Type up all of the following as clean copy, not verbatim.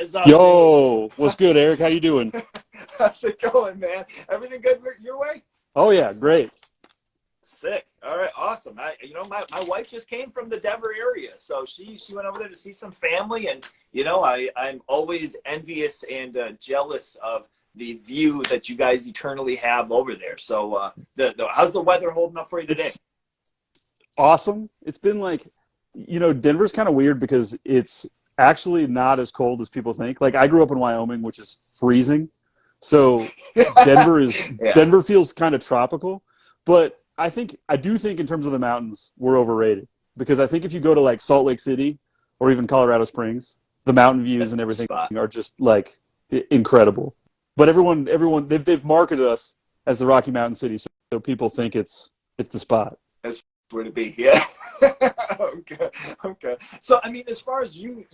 is up, Yo, what's good, Eric? How you doing? dude? How's it going, man? Everything good your way? Oh yeah, great. Sick. All right, awesome. My wife just came from the Denver area, so she went over there to see some family, and I'm always envious and jealous of the view that you guys eternally have over there. So, how's the weather holding up for you today? It's awesome. It's been like, Denver's kind of weird because it's actually not as cold as people think. Like I grew up in Wyoming, which is freezing. So Yeah. Denver feels kind of tropical, but I do think in terms of the mountains, we're overrated because I think if you go to like Salt Lake City or even Colorado Springs, the mountain views and everything are just like incredible. But everyone they've marketed us as the Rocky Mountain City, so people think it's the spot. That's where to be. Yeah. Okay. So, I mean, as far as you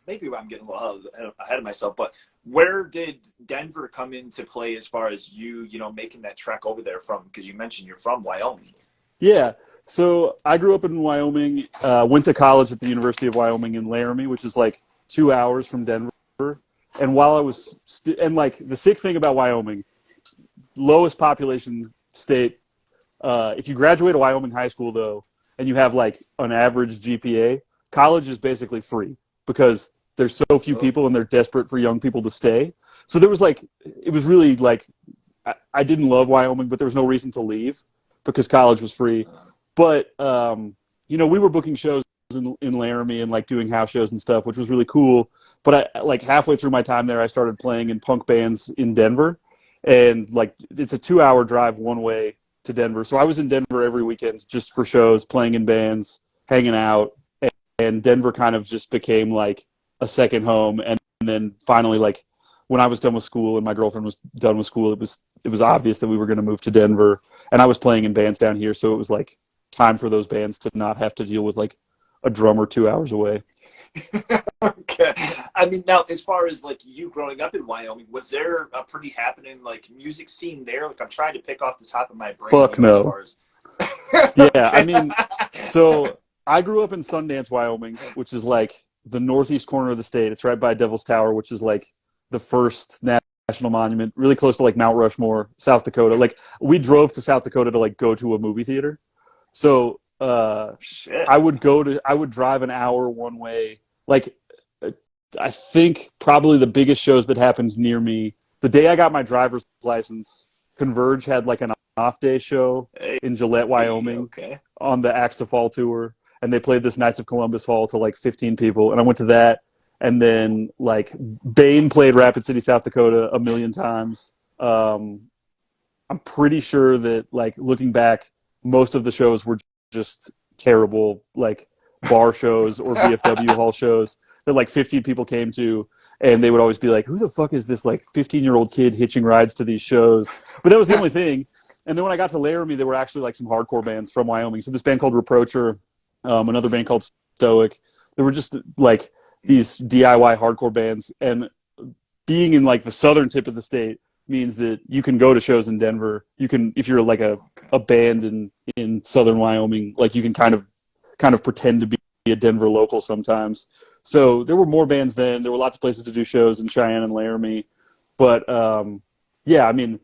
maybe I'm getting a little ahead of myself, but where did Denver come into play as far as you making that trek over there from? Because you mentioned you're from Wyoming. Yeah. So I grew up in Wyoming. Went to college at the University of Wyoming in Laramie, which is like 2 hours from Denver. And while I was the sick thing about Wyoming, lowest population state. If you graduate a Wyoming high school, though, and you have like an average GPA, college is basically free because there's so few people and they're desperate for young people to stay. So it was really like, I didn't love Wyoming, but there was no reason to leave because college was free. But, we were booking shows in Laramie and like doing house shows and stuff, which was really cool. But halfway through my time there, I started playing in punk bands in Denver, and like it's a 2-hour drive one way to Denver. So I was in Denver every weekend just for shows, playing in bands, hanging out, and Denver kind of just became like a second home. And then finally, like when I was done with school and my girlfriend was done with school, it was obvious that we were going to move to Denver, and I was playing in bands down here. So it was like time for those bands to not have to deal with like a drummer 2 hours away. Okay. I mean, now, as far as like you growing up in Wyoming, was there a pretty happening like music scene there? Like I'm trying to pick off the top of my brain. Fuck no. As far as... Yeah, I mean, so I grew up in Sundance, Wyoming, which is like the northeast corner of the state. It's right by Devil's Tower, which is like the first national monument, really close to like Mount Rushmore, South Dakota. Like we drove to South Dakota to like go to a movie theater. So I would drive an hour one way. Like I think probably the biggest shows that happened near me, the day I got my driver's license, Converge had like an off day show in Gillette, Wyoming, on the Axe to Fall tour, and they played this Knights of Columbus Hall to like 15 people, and I went to that. And then like Bane played Rapid City, South Dakota 1 million times. I'm pretty sure that like looking back, most of the shows were just terrible, like bar shows or VFW hall shows that like 15 people came to, and they would always be like, who the fuck is this like 15-year-old kid hitching rides to these shows? But that was the only thing. And then when I got to Laramie, there were actually like some hardcore bands from Wyoming. So this band called Reproacher, another band called Stoic. There were just like these DIY hardcore bands, and being in like the southern tip of the state means that you can go to shows in Denver. You can, if you're like a band in southern Wyoming, like you can kind of pretend to be a Denver local sometimes. So there were more bands then. There were lots of places to do shows in Cheyenne and Laramie. But yeah, I mean,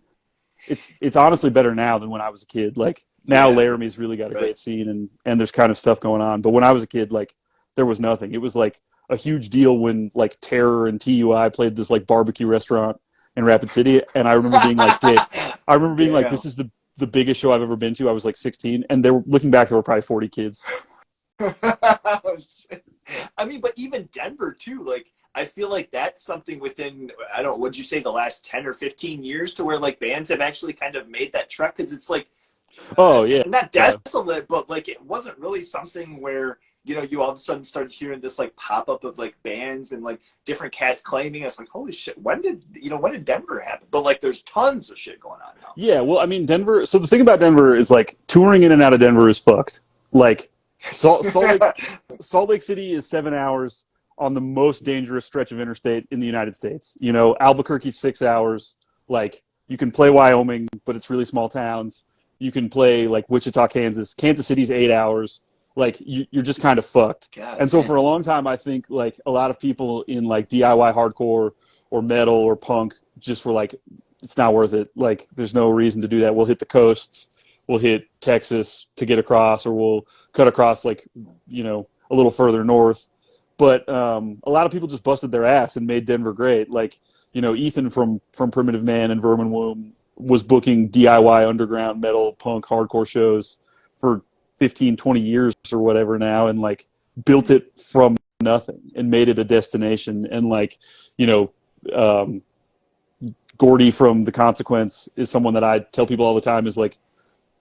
it's honestly better now than when I was a kid. Like now Laramie's really got a great scene, and there's kind of stuff going on. But when I was a kid, like there was nothing. It was like a huge deal when like Terror and TUI played this like barbecue restaurant in Rapid City, and I remember being like, like, this is the biggest show I've ever been to. I was like 16, and looking back, there were probably 40 kids. Oh, shit. I mean, but even Denver too. Like, I feel like that's something within, I don't know, would you say the last 10 or 15 years to where like bands have actually kind of made that trek? Because it's like, not desolate, but like it wasn't really something where you all of a sudden started hearing this like pop up of like bands and like different cats claiming. It's like, holy shit, when did Denver happen? But like there's tons of shit going on now. Yeah, well, I mean, Denver, so the thing about Denver is like touring in and out of Denver is fucked. Like Salt Lake City is 7 hours on the most dangerous stretch of interstate in the United States. Albuquerque's 6 hours. Like you can play Wyoming, but it's really small towns. You can play like Wichita, Kansas. Kansas City's 8 hours. like you're just kind of fucked. God, And so man. for a long time, I think like a lot of people in like DIY hardcore or metal or punk just were like, it's not worth it. Like there's no reason to do that. We'll hit the coasts, we'll hit Texas to get across, or we'll cut across like, you know, a little further north. But a lot of people just busted their ass and made Denver great. Like, you know, Ethan from Primitive Man and Vermin Womb was booking DIY underground metal, punk, hardcore shows for 15, 20 years or whatever now, and like built it from nothing and made it a destination. And like, you know, um, Gordy from The Consequence is someone that I tell people all the time is like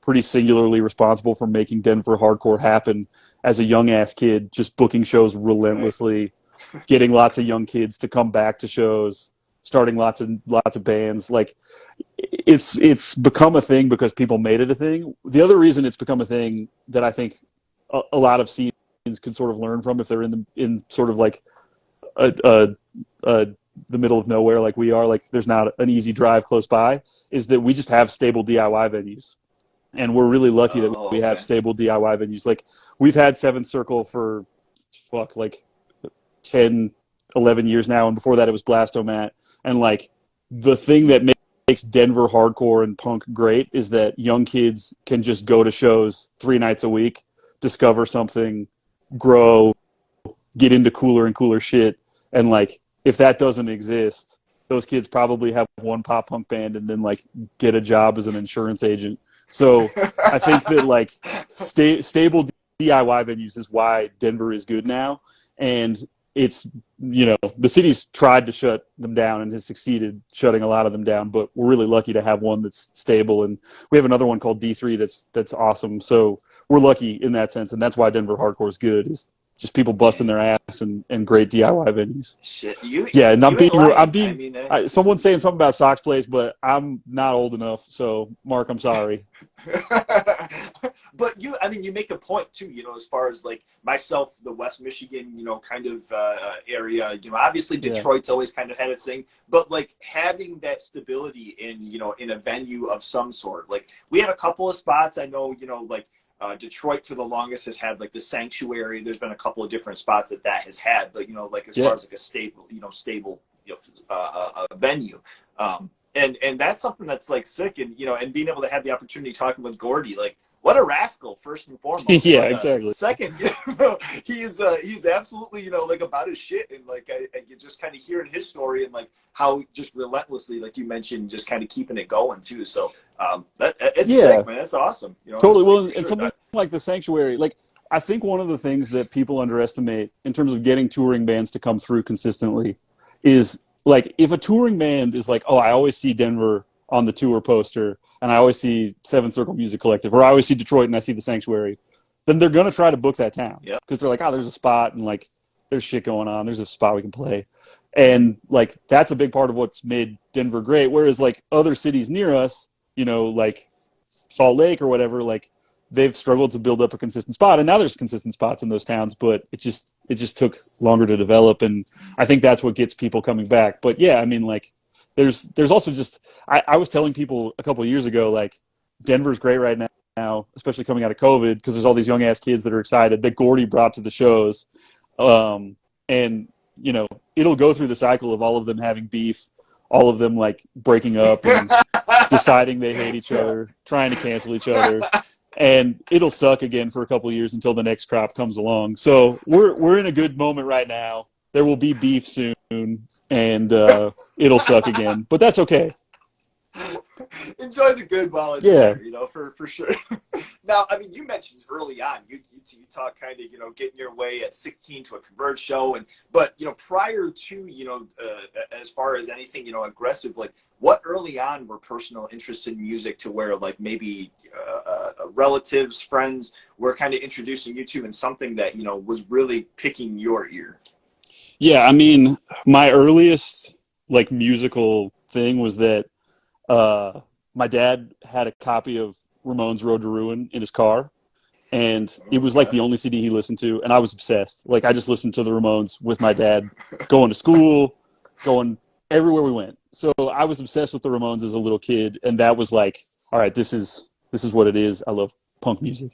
pretty singularly responsible for making Denver hardcore happen as a young ass kid, just booking shows relentlessly, getting lots of young kids to come back to shows, starting lots of bands. Like it's become a thing because people made it a thing. The other reason it's become a thing that I think a lot of scenes can sort of learn from if they're in sort of like a the middle of nowhere like we are, like there's not an easy drive close by, is that we just have stable DIY venues. And we're really lucky that we have stable DIY venues. Like we've had Seventh Circle for like 10, 11 years now. And before that it was Blastomat. And like the thing that makes Denver hardcore and punk great is that young kids can just go to shows 3 nights a week, discover something, grow, get into cooler and cooler shit. And like, if that doesn't exist, those kids probably have one pop punk band and then like get a job as an insurance agent. So I think that like stable DIY venues is why Denver is good now. And it's, you know, the city's tried to shut them down and has succeeded shutting a lot of them down, but we're really lucky to have one that's stable. And we have another one called D3 that's awesome. So we're lucky in that sense. And that's why Denver hardcore is good, is just people busting their ass and great DIY venues. Shit, yeah, and I'm I being. mean, Someone's saying something about Sox plays, but I'm not old enough. So, Mark, I'm sorry. But you make a point too, you know, as far as like myself, the West Michigan, you know, kind of area, you know, obviously Detroit's always kind of had a thing, but like having that stability in, you know, in a venue of some sort. Like we have a couple of spots, I know, you know, like Detroit for the longest has had like the Sanctuary. There's been a couple of different spots that has had, but you know, like as far as like a stable, you know, venue. And that's something that's like sick, and you know, and being able to have the opportunity talking with Gordy, like what a rascal, first and foremost. Yeah, but, exactly. Second, you know, he's absolutely, you know, like about his shit, and like you just kind of hearing his story and like how just relentlessly, like you mentioned, just kind of keeping it going too. So it's sick, man. It's awesome. You know, totally. Well, and something like the Sanctuary, like I think one of the things that people underestimate in terms of getting touring bands to come through consistently is like if a touring band is like, oh, I always see Denver on the tour poster, and I always see Seventh Circle Music Collective, or I always see Detroit and I see the Sanctuary, then they're going to try to book that town. Because they're like, oh, there's a spot, and like there's shit going on. There's a spot we can play. And like that's a big part of what's made Denver great. Whereas like other cities near us, you know, like Salt Lake or whatever, like they've struggled to build up a consistent spot. And now there's consistent spots in those towns, but it just took longer to develop. And I think that's what gets people coming back. But yeah, I mean, like there's also just, I was telling people a couple of years ago, like Denver's great right now, especially coming out of COVID, because there's all these young ass kids that are excited that Gordy brought to the shows. And, you know, it'll go through the cycle of all of them having beef, all of them like breaking up and deciding they hate each other, trying to cancel each other. And it'll suck again for a couple of years until the next crop comes along. So we're in a good moment right now. There will be beef soon, and it'll suck again, but that's okay. Enjoy the good while it's there, you know, for sure. Now, I mean, you mentioned early on, you talk kind of, you know, getting your way at 16 to a Converge show, but you know, prior to, you know, as far as anything, you know, aggressive, like what early on were personal interests in music to where like maybe relatives, friends were kind of introducing you to, and something that, you know, was really picking your ear? Yeah, I mean, my earliest like musical thing was that my dad had a copy of Ramones' Road to Ruin in his car, and it was like the only CD he listened to, and I was obsessed. Like I just listened to the Ramones with my dad, going to school, going everywhere we went. So I was obsessed with the Ramones as a little kid, and that was like, all right, this is what it is. I love punk music.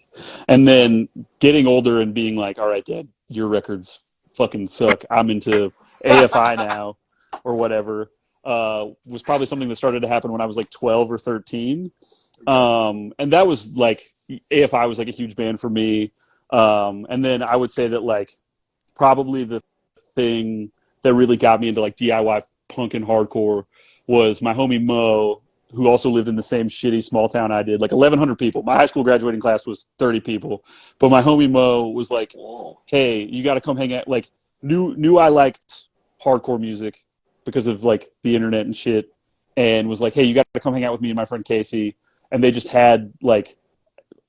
And then getting older and being like, all right, Dad, your records fucking suck. I'm into AFI now or whatever, was probably something that started to happen when I was like 12 or 13. And that was like, AFI was like a huge band for me. And then I would say that like probably the thing that really got me into like DIY punk and hardcore was my homie Mo, who also lived in the same shitty small town I did, like 1,100 people. My high school graduating class was 30 people. But my homie Mo was like, hey, you got to come hang out. Like, knew I liked hardcore music because of like the internet and shit, and was like, hey, you got to come hang out with me and my friend Casey. And they just had like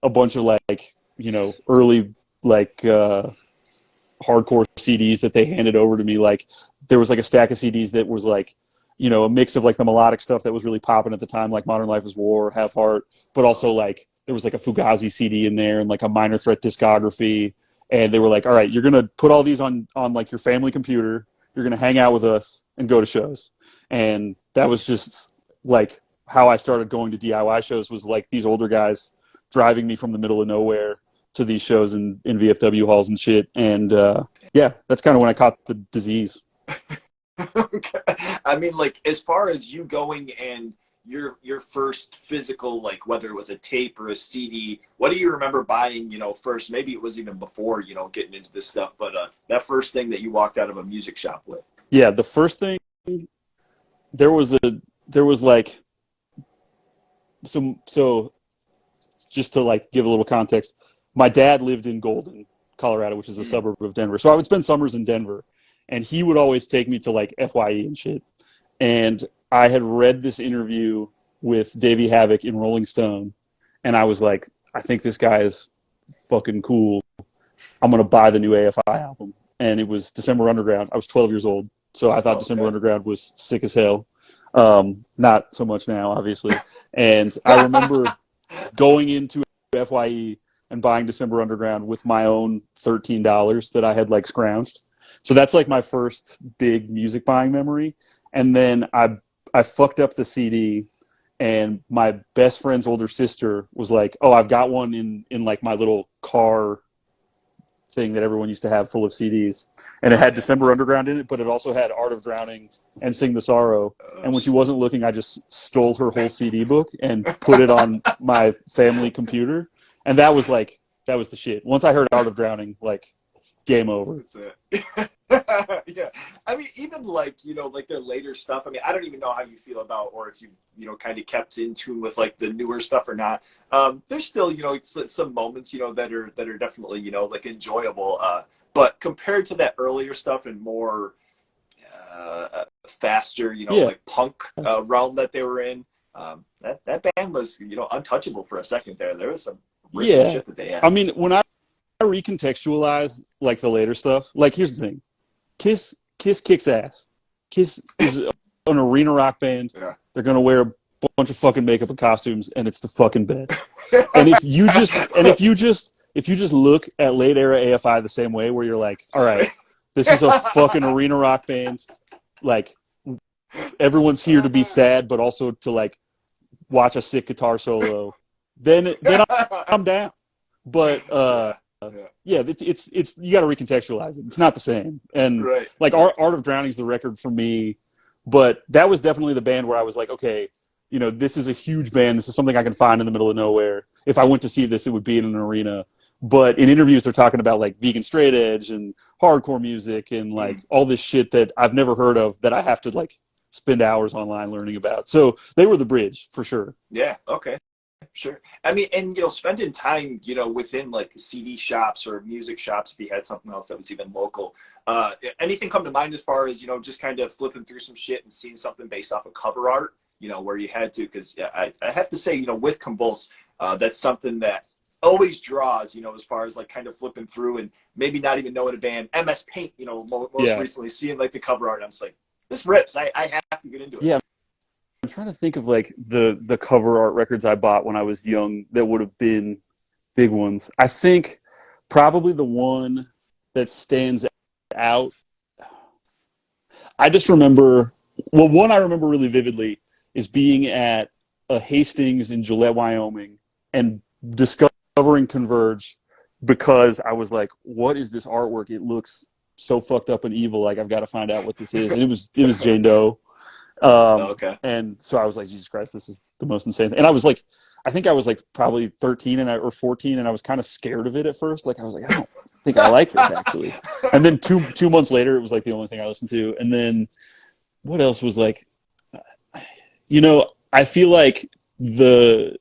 a bunch of like, you know, early like hardcore CDs that they handed over to me. Like there was like a stack of CDs that was like, you know, a mix of like the melodic stuff that was really popping at the time, like Modern Life is War, Have Heart, but also like there was like a Fugazi CD in there and like a Minor Threat discography. And they were like, all right, you're going to put all these on like your family computer. You're going to hang out with us and go to shows. And that was just like how I started going to DIY shows, was like these older guys driving me from the middle of nowhere to these shows in VFW halls and shit. And yeah, that's kind of when I caught the disease. Okay. I mean, like, as far as you going and your first physical, like whether it was a tape or a CD, what do you remember buying, you know, first? Maybe it was even before, you know, getting into this stuff, but that first thing that you walked out of a music shop with. Yeah, the first thing, there was like, so just to like give a little context, my dad lived in Golden, Colorado, which is a suburb of Denver. So I would spend summers in Denver, and he would always take me to like FYE and shit. And I had read this interview with Davey Havok in Rolling Stone, and I was like, I think this guy is fucking cool. I'm going to buy the new AFI album. And it was December Underground. I was 12 years old, so I thought December Underground was sick as hell. Not so much now, obviously. And I remember going into FYE and buying December Underground with my own $13 that I had like scrounged. So that's like my first big music buying memory. And then I fucked up the CD, and my best friend's older sister was like, oh, I've got one in like my little car thing that everyone used to have full of CDs. And it had December Underground in it, but it also had Art of Drowning and Sing the Sorrow. And when she wasn't looking, I just stole her whole CD book and put it on my family computer. And that was the shit. Once I heard Art of Drowning, like, game over. That's it. Yeah. I mean, even like, you know, like their later stuff. I mean, I don't even know how you feel about, or if you've, you know, kind of kept in tune with like the newer stuff or not. There's still, you know, some moments, you know, that are definitely, you know, like enjoyable. But compared to that earlier stuff and more faster, you know, like punk realm that they were in, that band was, you know, untouchable for a second there. There was some real shit that they had. I mean, when I recontextualize like the later stuff, like here's the thing, Kiss kicks ass. Kiss is an arena rock band. They're gonna wear a bunch of fucking makeup and costumes, and it's the fucking best. And if you just look at late era AFI the same way, where you're like, all right, this is a fucking arena rock band, like everyone's here to be sad but also to like watch a sick guitar solo, then I'm down. But yeah, it's you got to recontextualize it. It's not the same. And like Art of Drowning is the record for me, but that was definitely the band where I was like, okay, you know, this is a huge band. This is something I can find in the middle of nowhere. If I went to see this, it would be in an arena. But in interviews, they're talking about like vegan straight edge and hardcore music and like all this shit that I've never heard of that I have to like spend hours online learning about. So they were the bridge for sure. Yeah. Okay. Sure. I mean, and, you know, spending time, you know, within like CD shops or music shops, if you had something else that was even local, anything come to mind as far as, you know, just kind of flipping through some shit and seeing something based off of cover art, you know, where you had to, because I have to say, you know, with Convulse, that's something that always draws, you know, as far as like kind of flipping through and maybe not even knowing a band. MS Paint, you know, most recently seeing like the cover art, I'm just like, this rips. I have to get into it. Yeah. I'm trying to think of like the cover art records I bought when I was young that would have been big ones. I think probably the one that stands out, I just remember, well, one I remember really vividly is being at a Hastings in Gillette, Wyoming, and discovering discovering Converge because I was like, what is this artwork? It looks so fucked up and evil. Like, I've got to find out what this is. And it was Jane Doe. Okay. And so I was like, Jesus Christ, this is the most insane thing. And I was like, I think I was like probably 13 or 14, and I was kind of scared of it at first. Like, I was like, I don't think I like this, actually. And then two months later, it was like the only thing I listened to. And then what else was like, I feel like the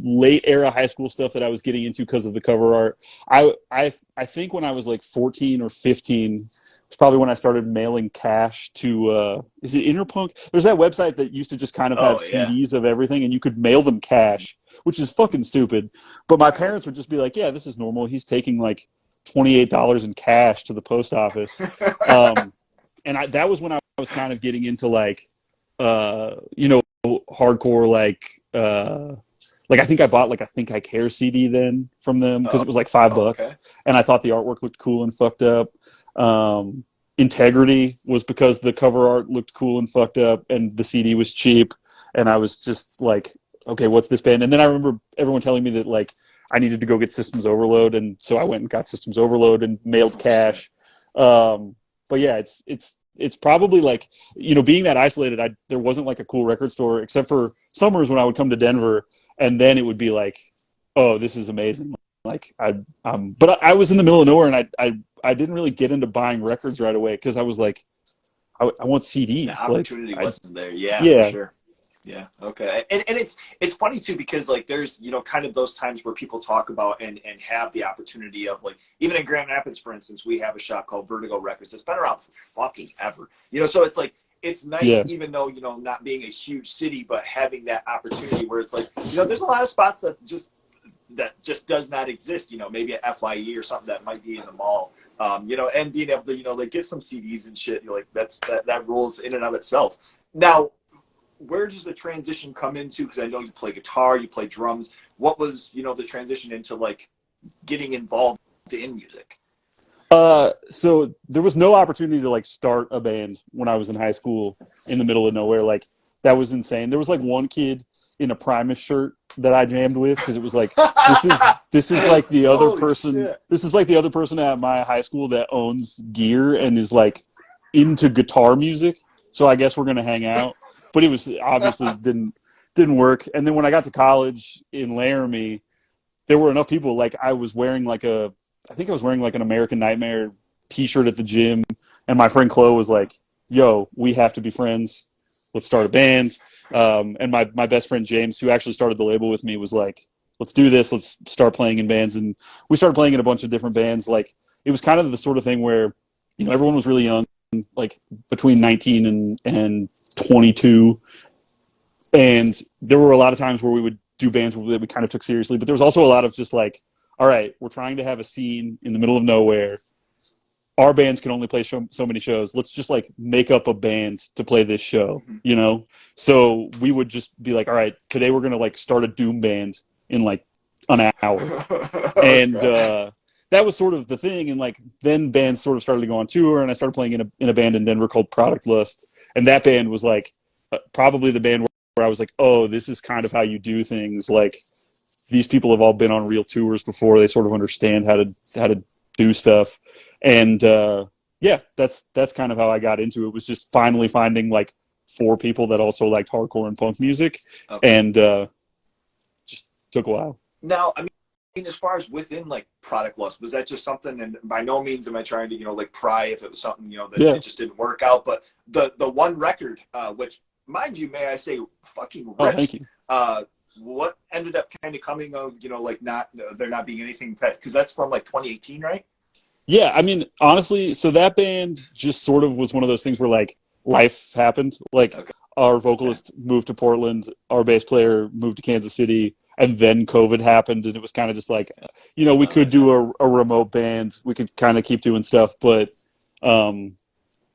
late era high school stuff that I was getting into because of the cover art. I think when I was like 14 or 15, it's probably when I started mailing cash to is it Interpunk? There's that website that used to just kind of have CDs of everything, and you could mail them cash, which is fucking stupid. But my parents would just be like, "Yeah, this is normal. He's taking like $28 in cash to the post office," and that was when I was kind of getting into like hardcore like I think I bought like a Think I Care CD then from them because it was like $5, okay. and I thought the artwork looked cool and fucked up. Integrity was because the cover art looked cool and fucked up, and the CD was cheap, and I was just like, okay, what's this band? And then I remember everyone telling me that like I needed to go get Systems Overload, and so I went and got Systems Overload and mailed cash. But yeah, it's probably like, being that isolated, there wasn't like a cool record store except for summers when I would come to Denver, and then it would be like, oh, this is amazing. Like but I was in the middle of nowhere, and I didn't really get into buying records right away because I was like, I want CDs. The opportunity wasn't there. Yeah, yeah, for sure. Yeah. Okay. And it's funny too, because like there's, kind of those times where people talk about and have the opportunity of like, even in Grand Rapids, for instance, we have a shop called Vertigo Records. It's been around for fucking ever, so it's like, it's nice, even though, not being a huge city, but having that opportunity where it's like, there's a lot of spots that just does not exist, maybe at FYE or something that might be in the mall, and being able to, like get some CDs and shit, like that rules in and of itself. Now, where does the transition come into? Because I know you play guitar, you play drums. What was, the transition into like getting involved in music? So there was no opportunity to like start a band when I was in high school in the middle of nowhere. Like, that was insane. There was like one kid in a Primus shirt that I jammed with because it was like, this is like the other person. Shit. This is like the other person at my high school that owns gear and is like into guitar music. So I guess we're gonna hang out. But it was obviously didn't work. And then when I got to college in Laramie, there were enough people. Like, I was wearing like I think I was wearing like an American Nightmare t-shirt at the gym, and my friend Chloe was like, "Yo, we have to be friends. Let's start a band." And my best friend James, who actually started the label with me, was like, "Let's do this. Let's start playing in bands." And we started playing in a bunch of different bands. Like, it was kind of the sort of thing where, everyone was really young, like between 19 and 22. And there were a lot of times where we would do bands that we kind of took seriously, but there was also a lot of just like, all right, we're trying to have a scene in the middle of nowhere. Our bands can only play so many shows. Let's just like make up a band to play this show, So we would just be like, all right, today we're going to like start a doom band in like an hour. And that was sort of the thing. And like, then bands sort of started to go on tour, and I started playing in a band in Denver called Product Lust. And that band was like probably the band where I was like, oh, this is kind of how you do things. Like, these people have all been on real tours before. They sort of understand how to do stuff. And that's kind of how I got into it. Was just finally finding like 4 people that also liked hardcore and punk music. Okay. And just took a while. Now, I mean, as far as within like Product Lust, was that just something? And by no means am I trying to like pry if it was something that it just didn't work out. But the one record, which, mind you, may I say, fucking rips. Oh, thank you. What ended up kind of coming of like there not being anything, because that's from like 2018, right? Yeah, I mean, honestly, so that band just sort of was one of those things where like life happened. Like, our vocalist moved to Portland, our bass player moved to Kansas City, and then COVID happened, and it was kind of just like, we could do a remote band, we could kind of keep doing stuff, but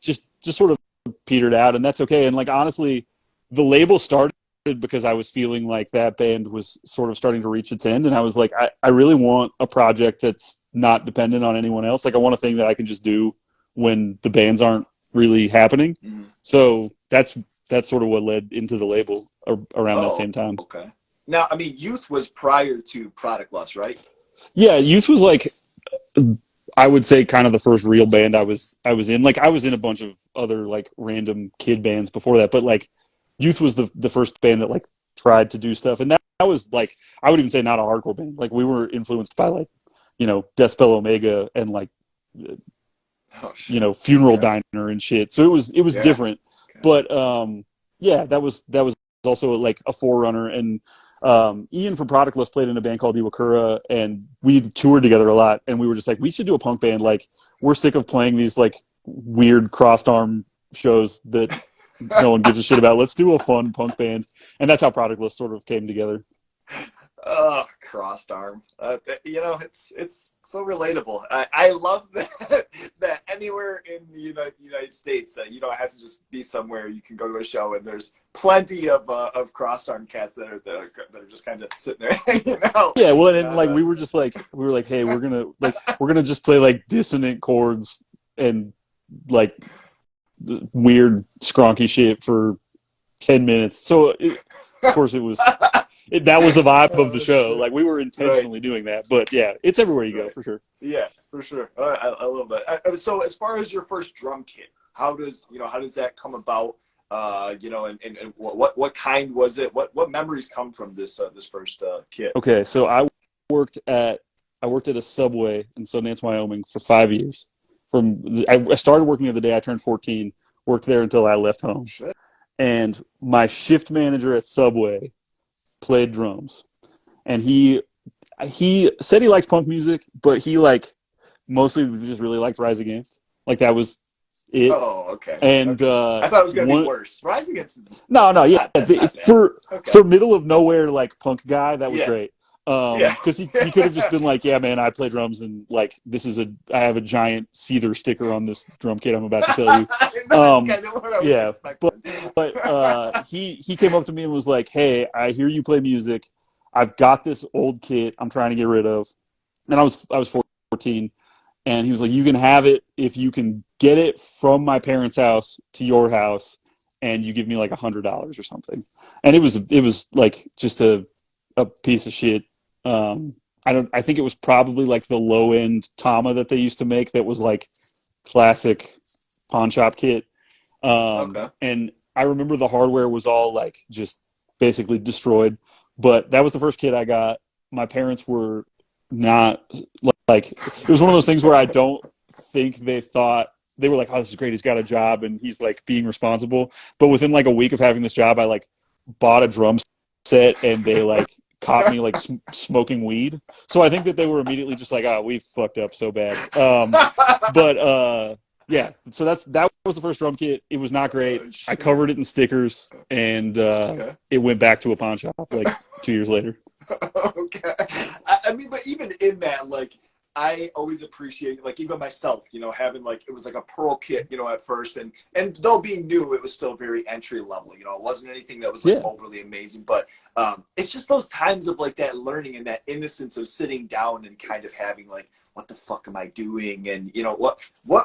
just sort of petered out, and that's okay. And like, honestly, the label started because I was feeling like that band was sort of starting to reach its end, and I was like, I really want a project that's not dependent on anyone else. Like, I want a thing that I can just do when the bands aren't really happening. Mm-hmm. So that's sort of what led into the label around that same time. Okay. Now, I mean, Euth was prior to Product Lust, right? Yeah, Youth was like, I would say, kind of the first real band I was in. Like I was in a bunch of other like random kid bands before that, but like Youth was the first band that like tried to do stuff, and that was like, I would even say not a hardcore band. Like we were influenced by like, Death Spell Omega and like, Oh shit. Funeral Okay. Diner and shit. So it was Yeah. different, Okay. but yeah, that was also like a forerunner. And Ian from Product Lust played in a band called Iwakura, and we toured together a lot. And we were just like, we should do a punk band. Like we're sick of playing these like weird crossed arm shows that no one gives a shit about. Let's do a fun punk band, and that's how Product Lust sort of came together. Oh, crossed arm. It's so relatable. I love that that anywhere in the United States, you don't have to just be somewhere. You can go to a show and there's plenty of crossed arm cats that are just kind of sitting there hanging out. Yeah, well, and like we were like, hey, we're gonna just play like dissonant chords and like weird skronky shit for 10 minutes. So of course that was the vibe of the show. Shit. Like we were Right. intentionally doing that, but yeah, it's everywhere you go Right. for sure. Yeah, for sure. I love that. So as far as your first drum kit, how does that come about? And what kind was it? What memories come from this first kit? Okay, so worked at I worked at a Subway in Sundance, Wyoming for 5 years. I started working there the day I turned 14. Worked there until I left home, Shit. and my shift manager at Subway played drums, and he said he liked punk music, but he like mostly just really liked Rise Against. Like that was it. Oh, okay. And Okay. I thought it was gonna be one worse. Rise Against is no, yeah, that's not bad. Okay. for middle of nowhere like punk guy, that was Yeah. great. Yeah. Because he could have just been like, yeah, man, I play drums, and like I have a giant Seether sticker on this drum kit I'm about to sell you. That's kind of what I was Yeah, expecting. but he came up to me and was like, hey, I hear you play music. I've got this old kit I'm trying to get rid of, and I was 14, and he was like, you can have it if you can get it from my parents' house to your house, and you give me like $100 or something. And it was like just a piece of shit. I think it was probably like the low end Tama that they used to make that was like classic pawn shop kit. Okay. And I remember the hardware was all like just basically destroyed. But that was the first kit I got. My parents were not like, it was one of those things where I don't think they thought, they were like, oh, this is great. He's got a job and he's like being responsible. But within like a week of having this job, I like bought a drum set, and they like caught me like smoking weed. So I think that they were immediately just like, oh, we fucked up so bad. But yeah, so that was the first drum kit. It was not great. Oh, I shit. covered it in stickers, and Okay. it went back to a pawn shop like 2 years later. Okay. I mean, but even in that, like, I always appreciate, like, even myself, having like, it was like a Pearl kit, at first, and though being new, it was still very entry level. It wasn't anything that was like Yeah. overly amazing, but it's just those times of like that learning and that innocence of sitting down and kind of having like, what the fuck am I doing? And what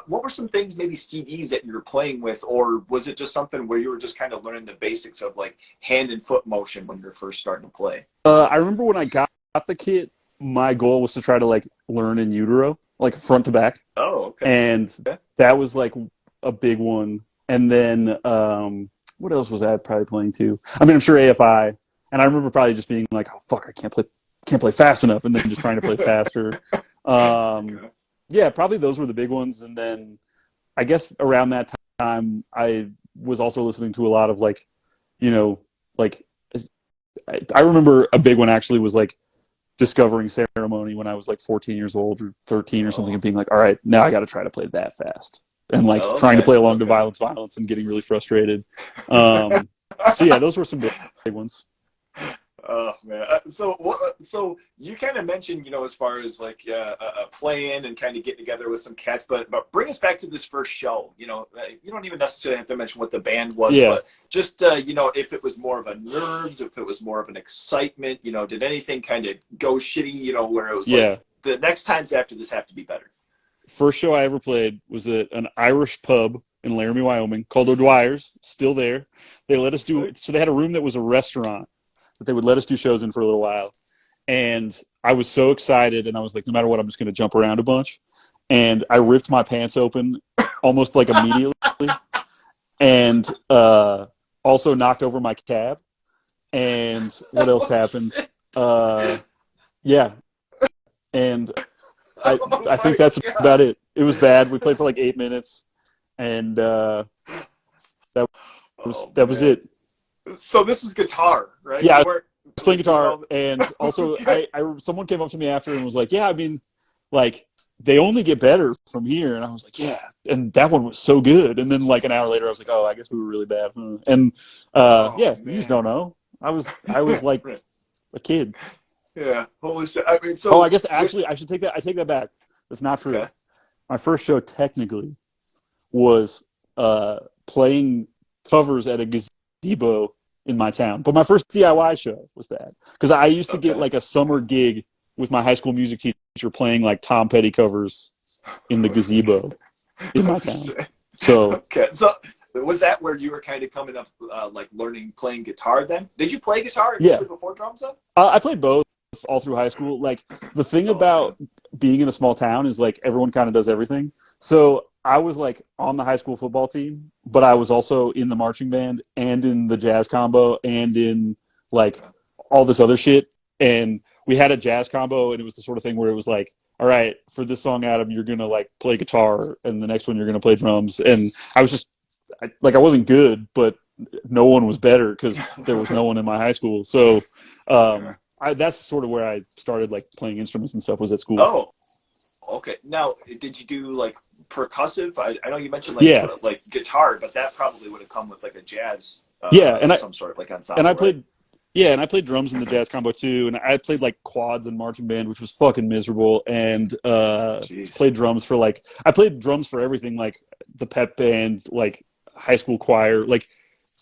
were some things, maybe CDs that you were playing with, or was it just something where you were just kind of learning the basics of like hand and foot motion when you're first starting to play? I remember when I got the kit, my goal was to try to like learn in utero, like front to back, Oh, okay. and Okay. that was like a big one. And then what else was I probably playing too? I mean, I'm sure AFI, and I remember probably just being like, oh fuck, I can't play fast enough, and then just trying to play faster. Okay. Yeah, probably those were the big ones. And then I guess around that time, I was also listening to a lot of like, like I remember a big one actually was like discovering Ceremony when I was like 14 years old or 13 or something, Oh. and being like, all right, now I got to try to play that fast, and like Oh, trying to okay. play along to Okay. Violence, and getting really frustrated. So yeah, those were some big ones. Oh man! So you kind of mentioned, as far as like playing and kind of getting together with some cats, but bring us back to this first show. You don't even necessarily have to mention what the band was, Yeah. but just if it was more of a nerves, if it was more of an excitement, did anything kind of go shitty, where it was Yeah. like the next times after this have to be better. First show I ever played was at an Irish pub in Laramie, Wyoming, called O'Dwyer's, still there. They let us so they had a room that was a restaurant that they would let us do shows in for a little while. and I was so excited, and I was like, no matter what, I'm just going to jump around a bunch. And I ripped my pants open almost like immediately, and also knocked over my cab. And what else happened? Yeah, and Oh I think my that's god. about it. It was bad. We played for like 8 minutes, and that Oh that was man. it. So this was guitar, right? Yeah, You I weren't was playing like doing guitar, all the and also okay. someone came up to me after and was like, "Yeah, I mean, like they only get better from here." And I was like, "Yeah," and that one was so good. And then like an hour later, I was like, "Oh, I guess we were really bad." And Oh yeah, you just man. don't know. I was like a kid. Yeah. Holy shit. I mean, Oh, I so guess with actually I should take that. I take that back. That's not okay. true. My first show technically was playing covers at a gazebo in my town. But my first DIY show was that because I used to get Okay. like a summer gig with my high school music teacher playing like Tom Petty covers in the gazebo in Oh my town. shit. So Okay. So was that where you were kind of coming up, like learning playing guitar? Then did you play guitar yeah, initially before drums? Then? I played both all through high school. Like the thing Oh, okay. about being in a small town is like everyone kind of does everything. So I was like on the high school football team, but I was also in the marching band and in the jazz combo and in like Okay. all this other shit. And we had a jazz combo, and it was the sort of thing where it was like, all right, for this song, Adam, you're gonna like play guitar, and the next one you're gonna play drums. And I was just I wasn't good, but no one was better because there was no one in my high school. So Okay. that's sort of where I started like playing instruments and stuff was at school. Oh, okay. Now, did you do like percussive? I know you mentioned Yeah, like guitar, but that probably would have come with like a jazz yeah, of some sort, like and I ensemble, right? played yeah, and I played drums in the jazz combo too, and I played like quads and marching band, which was fucking miserable, and Jeez. played drums for like I played drums for everything, like the pep band, like high school choir, like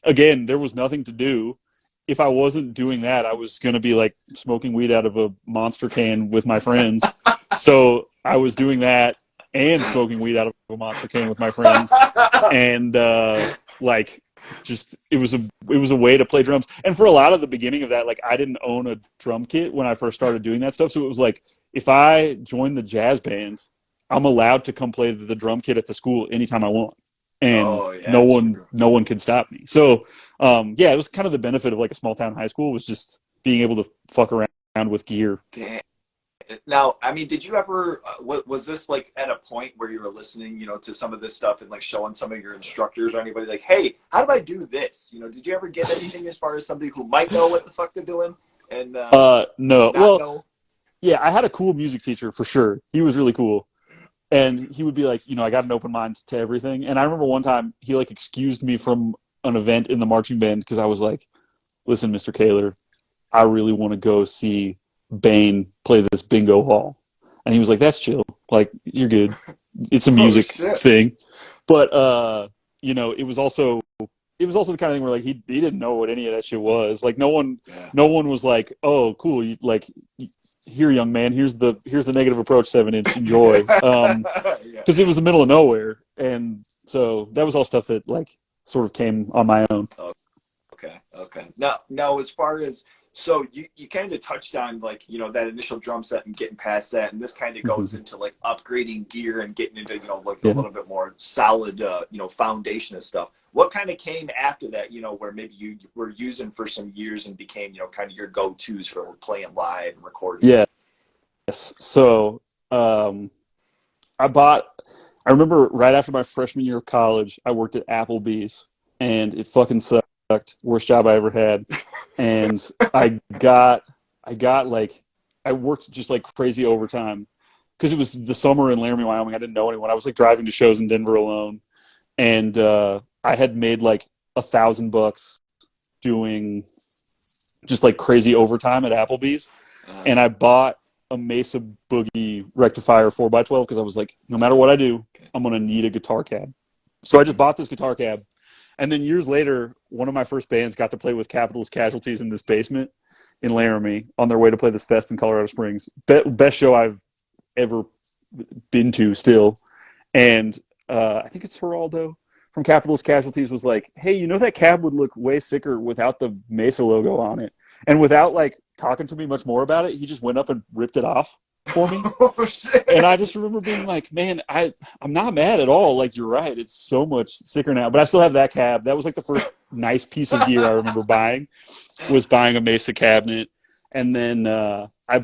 again, there was nothing to do. If I wasn't doing that, I was going to be like smoking weed out of a monster can with my friends. So I was doing that and smoking weed out of a monster can with my friends, and like just it was a way to play drums. And for a lot of the beginning of that, like I didn't own a drum kit when I first started doing that stuff, so it was like if I joined the jazz band, I'm allowed to come play the drum kit at the school anytime I want, and Oh no yeah, one true. no one could stop me. So yeah, it was kind of the benefit of like a small town high school was just being able to fuck around with gear. Damn. Now, I mean, did you ever, was this like at a point where you were listening, to some of this stuff and like showing some of your instructors or anybody like, hey, how do I do this? Did you ever get anything as far as somebody who might know what the fuck they're doing and No, not well, know? yeah, I had a cool music teacher for sure. He was really cool, and he would be like, I got an open mind to everything. And I remember one time he like excused me from an event in the marching band because I was like, listen, Mr. Kaler, I really want to go see Bane play this bingo hall. And he was like, that's chill. Like, you're good. It's a Oh, music shit. thing. But it was also the kind of thing where like he didn't know what any of that shit was. Like Yeah. no one was like, oh cool, here young man, here's the negative approach 7 inch, enjoy. Yeah. Because it was the middle of nowhere. And so that was all stuff that like sort of came on my own. Oh, okay. Okay. Now, as far as, so you kind of touched on like, that initial drum set and getting past that. And this kind of goes into like upgrading gear and getting into, like a Yeah. little bit more solid, foundation of stuff. What kind of came after that, where maybe you were using for some years and became, kind of your go-tos for playing live and recording? Yeah. Yes. So I bought. I remember right after my freshman year of college, I worked at Applebee's, and it fucking sucked. Worst job I ever had. And I got like, I worked just like crazy overtime because it was the summer in Laramie, Wyoming. I didn't know anyone. I was like driving to shows in Denver alone, and I had made like $1,000 doing just like crazy overtime at Applebee's, Uh, and I bought a Mesa Boogie rectifier 4x12 because I was like, no matter what I do, okay. I'm gonna need a guitar cab. So I just Mhm. bought this guitar cab, and then years later, one of my first bands got to play with Capital's Casualties in this basement in Laramie on their way to play this fest in Colorado Springs. Best show I've ever been to, still, and I think it's Geraldo. from Capitalist Casualties was like, hey, you know that cab would look way sicker without the Mesa logo on it. And without like talking to me much more about it, he just went up and ripped it off for me. Oh, shit. And I just remember being like, man, I'm not mad at all. Like, you're right. It's so much sicker now. But I still have that cab. That was like the first nice piece of gear I remember buying, was buying a Mesa cabinet. And then I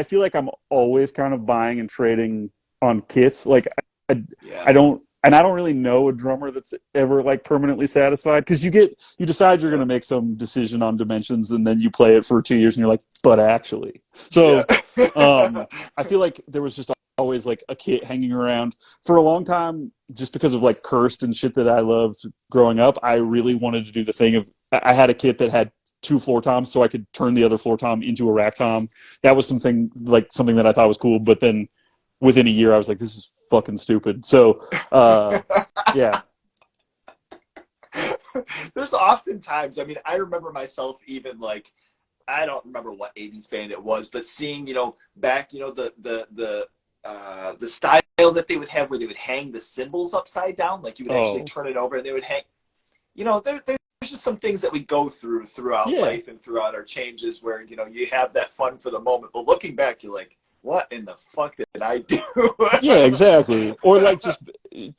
feel like I'm always kind of buying and trading on kits. Like, I don't really know a drummer that's ever like permanently satisfied, because you decide you're going to make some decision on dimensions, and then you play it for 2 years and you're like, but actually. So I feel like there was just always like a kit hanging around for a long time, just because of like Cursed and shit that I loved growing up. I really wanted to do the thing of, I had a kit that had 2 floor toms, so I could turn the other floor tom into a rack tom. That was something that I thought was cool. But then within a year, I was like, this is fucking stupid. So yeah. There's often times, I mean, I remember myself even like, I don't remember what 80s band it was, but seeing, back, the style that they would have where they would hang the cymbals upside down, like you would actually turn it over and they would hang, there's just some things that we go throughout life and throughout our changes where, you have that fun for the moment, but looking back, you're like, what in the fuck did I do? Yeah, exactly. Or like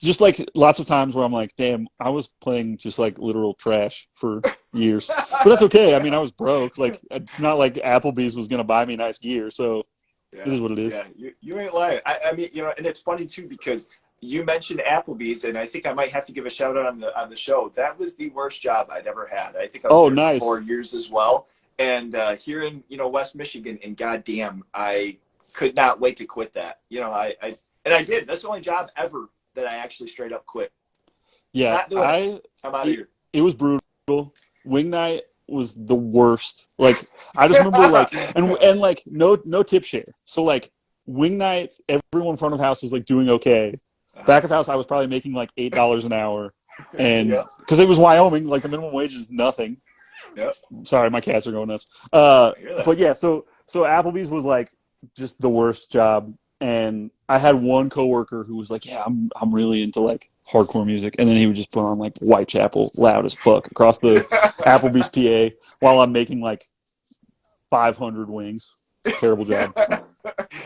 just like lots of times where I'm like, damn, I was playing just like literal trash for years. But that's okay. I mean, I was broke. Like, it's not like Applebee's was going to buy me nice gear. So it is what it is. Yeah, you ain't lying. I mean, and it's funny too, because you mentioned Applebee's, and I think I might have to give a shout out on the show. That was the worst job I'd ever had. I think I was there for 4 years as well. And here in, West Michigan, and goddamn, I could not wait to quit that. I did. That's the only job ever that I actually straight up quit. Yeah, I'm out of here. It was brutal. Wing night was the worst. Like, I just remember like, and like no tip share. So like wing night, everyone front of house was like doing okay. Back of house, I was probably making like $8 an hour, and because it was Wyoming, like the minimum wage is nothing. Yep. Sorry, my cats are going nuts. But yeah, so Applebee's was like just the worst job. And I had one coworker who was like, yeah, I'm really into like hardcore music. And then he would just put on like Whitechapel loud as fuck across the Applebee's PA while I'm making like 500 wings. Terrible job.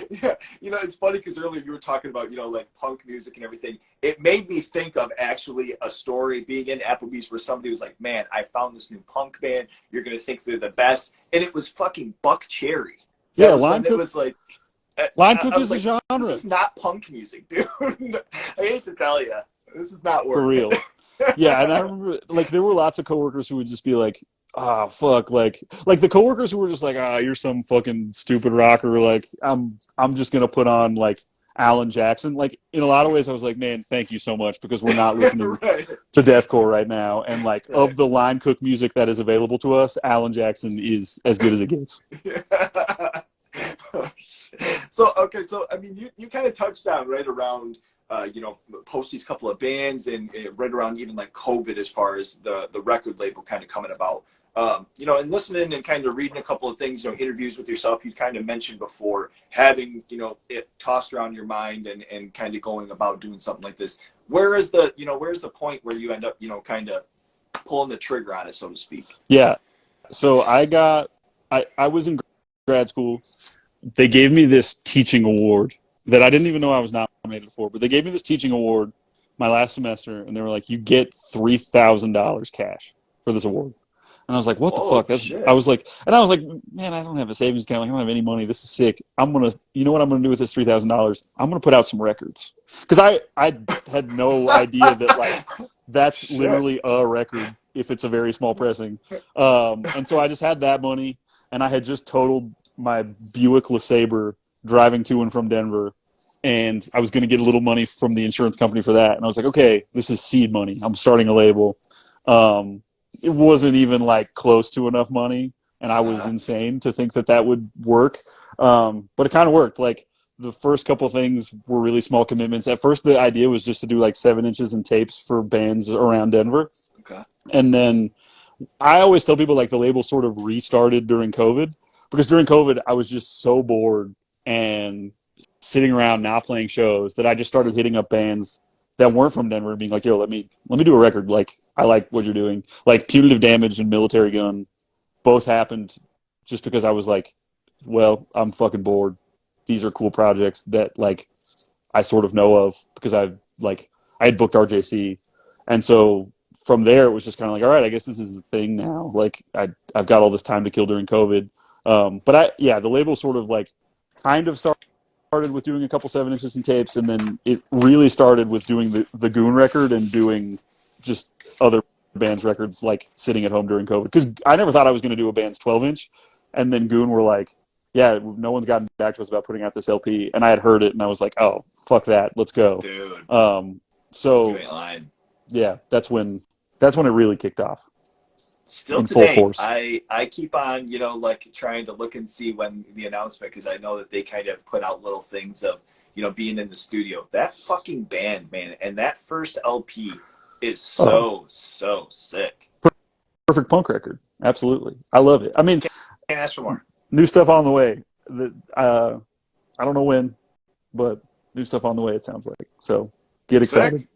Yeah, it's funny because earlier you were talking about, like punk music and everything. It made me think of actually a story being in Applebee's where somebody was like, man, I found this new punk band. You're going to think they're the best. And it was fucking Buck Cherry. Yeah, Line Cook. It was like, Line Cook is a genre. This is not punk music, dude. I hate to tell you. This is not working. For real. Yeah, and I remember, like, there were lots of coworkers who would just be like, ah, fuck, like the coworkers who were just like, you're some fucking stupid rocker, like, I'm just gonna put on like Alan Jackson. Like, in a lot of ways, I was like, man, thank you so much, because we're not listening to deathcore right now, and like of the Line Cook music that is available to us, Alan Jackson is as good as it gets. So I mean, you kind of touched on right around Posty's couple of bands, and right around even like COVID, as far as the record label kind of coming about. And listening and kind of reading a couple of things, interviews with yourself, you kind of mentioned before having, it tossed around your mind and kind of going about doing something like this. Where's the point where you end up, kind of pulling the trigger on it, so to speak? Yeah. So I was in grad school. They gave me this teaching award that I didn't even know I was nominated for, but they gave me this teaching award my last semester, and they were like, you get $3,000 cash for this award. And I was like, what the fuck? I was like, man, I don't have a savings account. Like, I don't have any money. This is sick. You know what I'm going to do with this $3,000? I'm going to put out some records. Because I had no idea that, like, that's literally a record if it's a very small pressing. And so I just had that money, and I had just totaled my Buick LeSabre driving to and from Denver. And I was going to get a little money from the insurance company for that. And I was like, okay, this is seed money. I'm starting a label. It wasn't even like close to enough money, and I was insane to think that would work. But it kind of worked. Like, the first couple of things were really small commitments. At first, the idea was just to do like 7 inches in tapes for bands around Denver. Okay. And then I always tell people, like, the label sort of restarted during COVID, because during COVID I was just so bored and sitting around not playing shows that I just started hitting up bands that weren't from Denver being like, yo, let me do a record. Like, I like what you're doing. Like Punitive Damage and Military Gun both happened just because I was like, well, I'm fucking bored. These are cool projects that like I sort of know of because I had booked RJC. And so from there it was just kind of like, all right, I guess this is the thing now. Like I've got all this time to kill during COVID. But the label sort of like kind of started with doing a couple 7-inches and tapes, and then it really started with doing the Goon record and doing just other bands' records like sitting at home during COVID. Because I never thought I was going to do a band's 12-inch, and then Goon were like, yeah, no one's gotten back to us about putting out this LP, and I had heard it, and I was like, oh, fuck that, let's go. Dude. So you ain't lying. Yeah, that's when it really kicked off. Still in today, full force. I keep on, like trying to look and see when the announcement, because I know that they kind of put out little things of, being in the studio. That fucking band, man, and that first LP is so sick. Perfect punk record. Absolutely. I love it. I mean, Can't ask for more. New stuff on the way. I don't know when, but new stuff on the way, it sounds like. So get excited.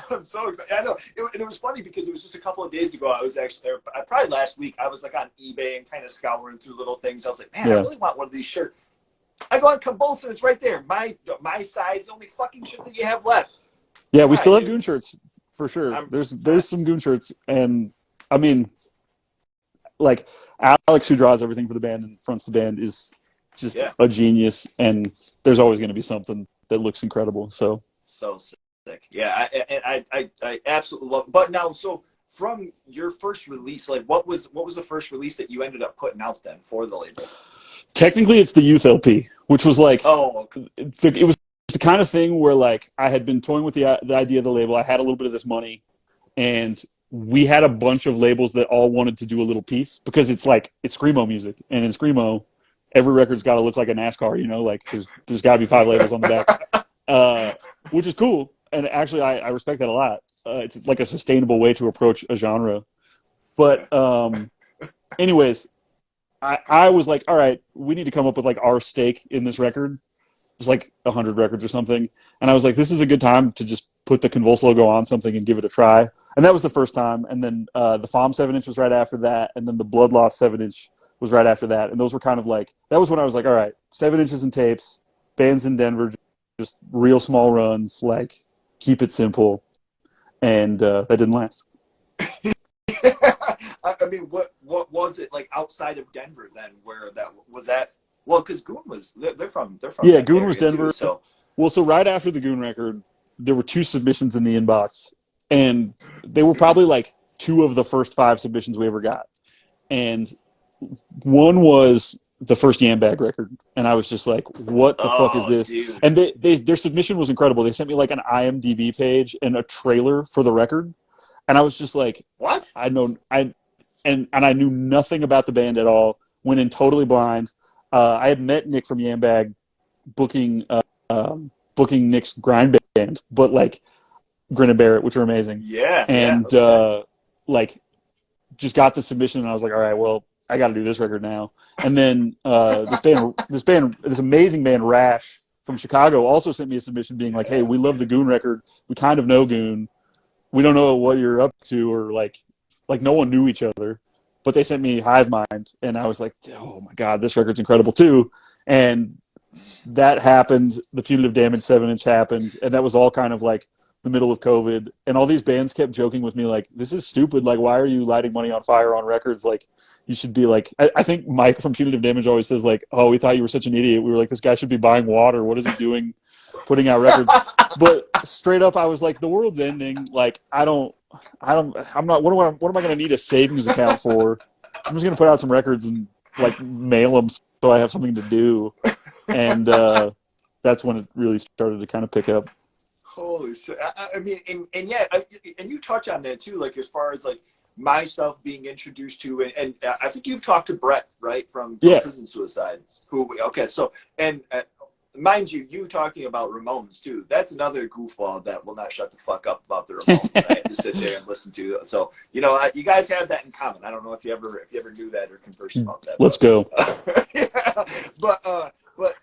I'm so excited. I know. It was funny because it was just a couple of days ago. I was actually there. Probably last week. I was like on eBay and kind of scouring through little things. I was like, man, I really want one of these shirts. I go on Convulse and it's right there. My size, the only fucking shit that you have left. Yeah, we still have Goon shirts for sure. There's some Goon shirts, and I mean, like Alex, who draws everything for the band and fronts the band, is just a genius, and there's always going to be something that looks incredible. So sick. Yeah, I absolutely love it. But now, so from your first release, like what was the first release that you ended up putting out then for the label? Technically, it's the Euth LP, which was like, it was the kind of thing where like I had been toying with the idea of the label. I had a little bit of this money, and we had a bunch of labels that all wanted to do a little piece because it's Screamo music, and in Screamo, every record's got to look like a NASCAR. Like there's got to be 5 labels on the back, which is cool. And actually, I respect that a lot. It's like a sustainable way to approach a genre. But anyways, I was like, all right, we need to come up with like our stake in this record. It's like 100 records or something. And I was like, this is a good time to just put the Convulse logo on something and give it a try. And that was the first time. And then the FOM 7-inch was right after that. And then the Blood Loss 7-inch was right after that. And those were kind of like, that was when I was like, all right, 7 inches and tapes, bands in Denver, just real small runs, like keep it simple. And that didn't last. I mean, what was it like outside of Denver then? Where that was that? Well, because Goon was they're from yeah, Goon was Denver. Too, so right after the Goon record, there were 2 submissions in the inbox, and they were probably like 2 of the first 5 submissions we ever got. And one was the first Yambag record, and I was just like, what the fuck is this? Dude. And their submission was incredible. They sent me like an IMDb page and a trailer for the record, and I was just like, what? I knew nothing about the band at all. Went in totally blind. I had met Nick from Yambag booking Nick's grind band, but like Grin and Barrett, which are amazing. Yeah. And like just got the submission, and I was like, all right, well, I got to do this record now. And then this amazing band Rash from Chicago also sent me a submission being like, hey, we love the Goon record. We kind of know Goon. We don't know what you're up to, or like no one knew each other. But they sent me Hive Mind, and I was like, oh my God, this record's incredible too. And that happened. The Punitive Damage 7-inch happened, and that was all kind of like the middle of COVID. And all these bands kept joking with me like, this is stupid. Like, why are you lighting money on fire on records? Like, you should be like, I think Mike from Punitive Damage always says like, oh, we thought you were such an idiot. We were like, this guy should be buying water. What is he doing putting out records? But straight up, I was like, the world's ending. Like, I'm not, what am I going to need a savings account for? I'm just going to put out some records and like mail them so I have something to do. And that's when it really started to kind of pick up. Holy shit. I mean, and you touch on that too, like as far as like myself being introduced to, and I think you've talked to Brett, right, from Prison Suicide, and mind you talking about Ramones too. That's another goofball that will not shut the fuck up about the Ramones. I have to sit there and listen to. So you guys have that in common. I don't know if you ever knew that or conversed about that. Let's go. Yeah. But but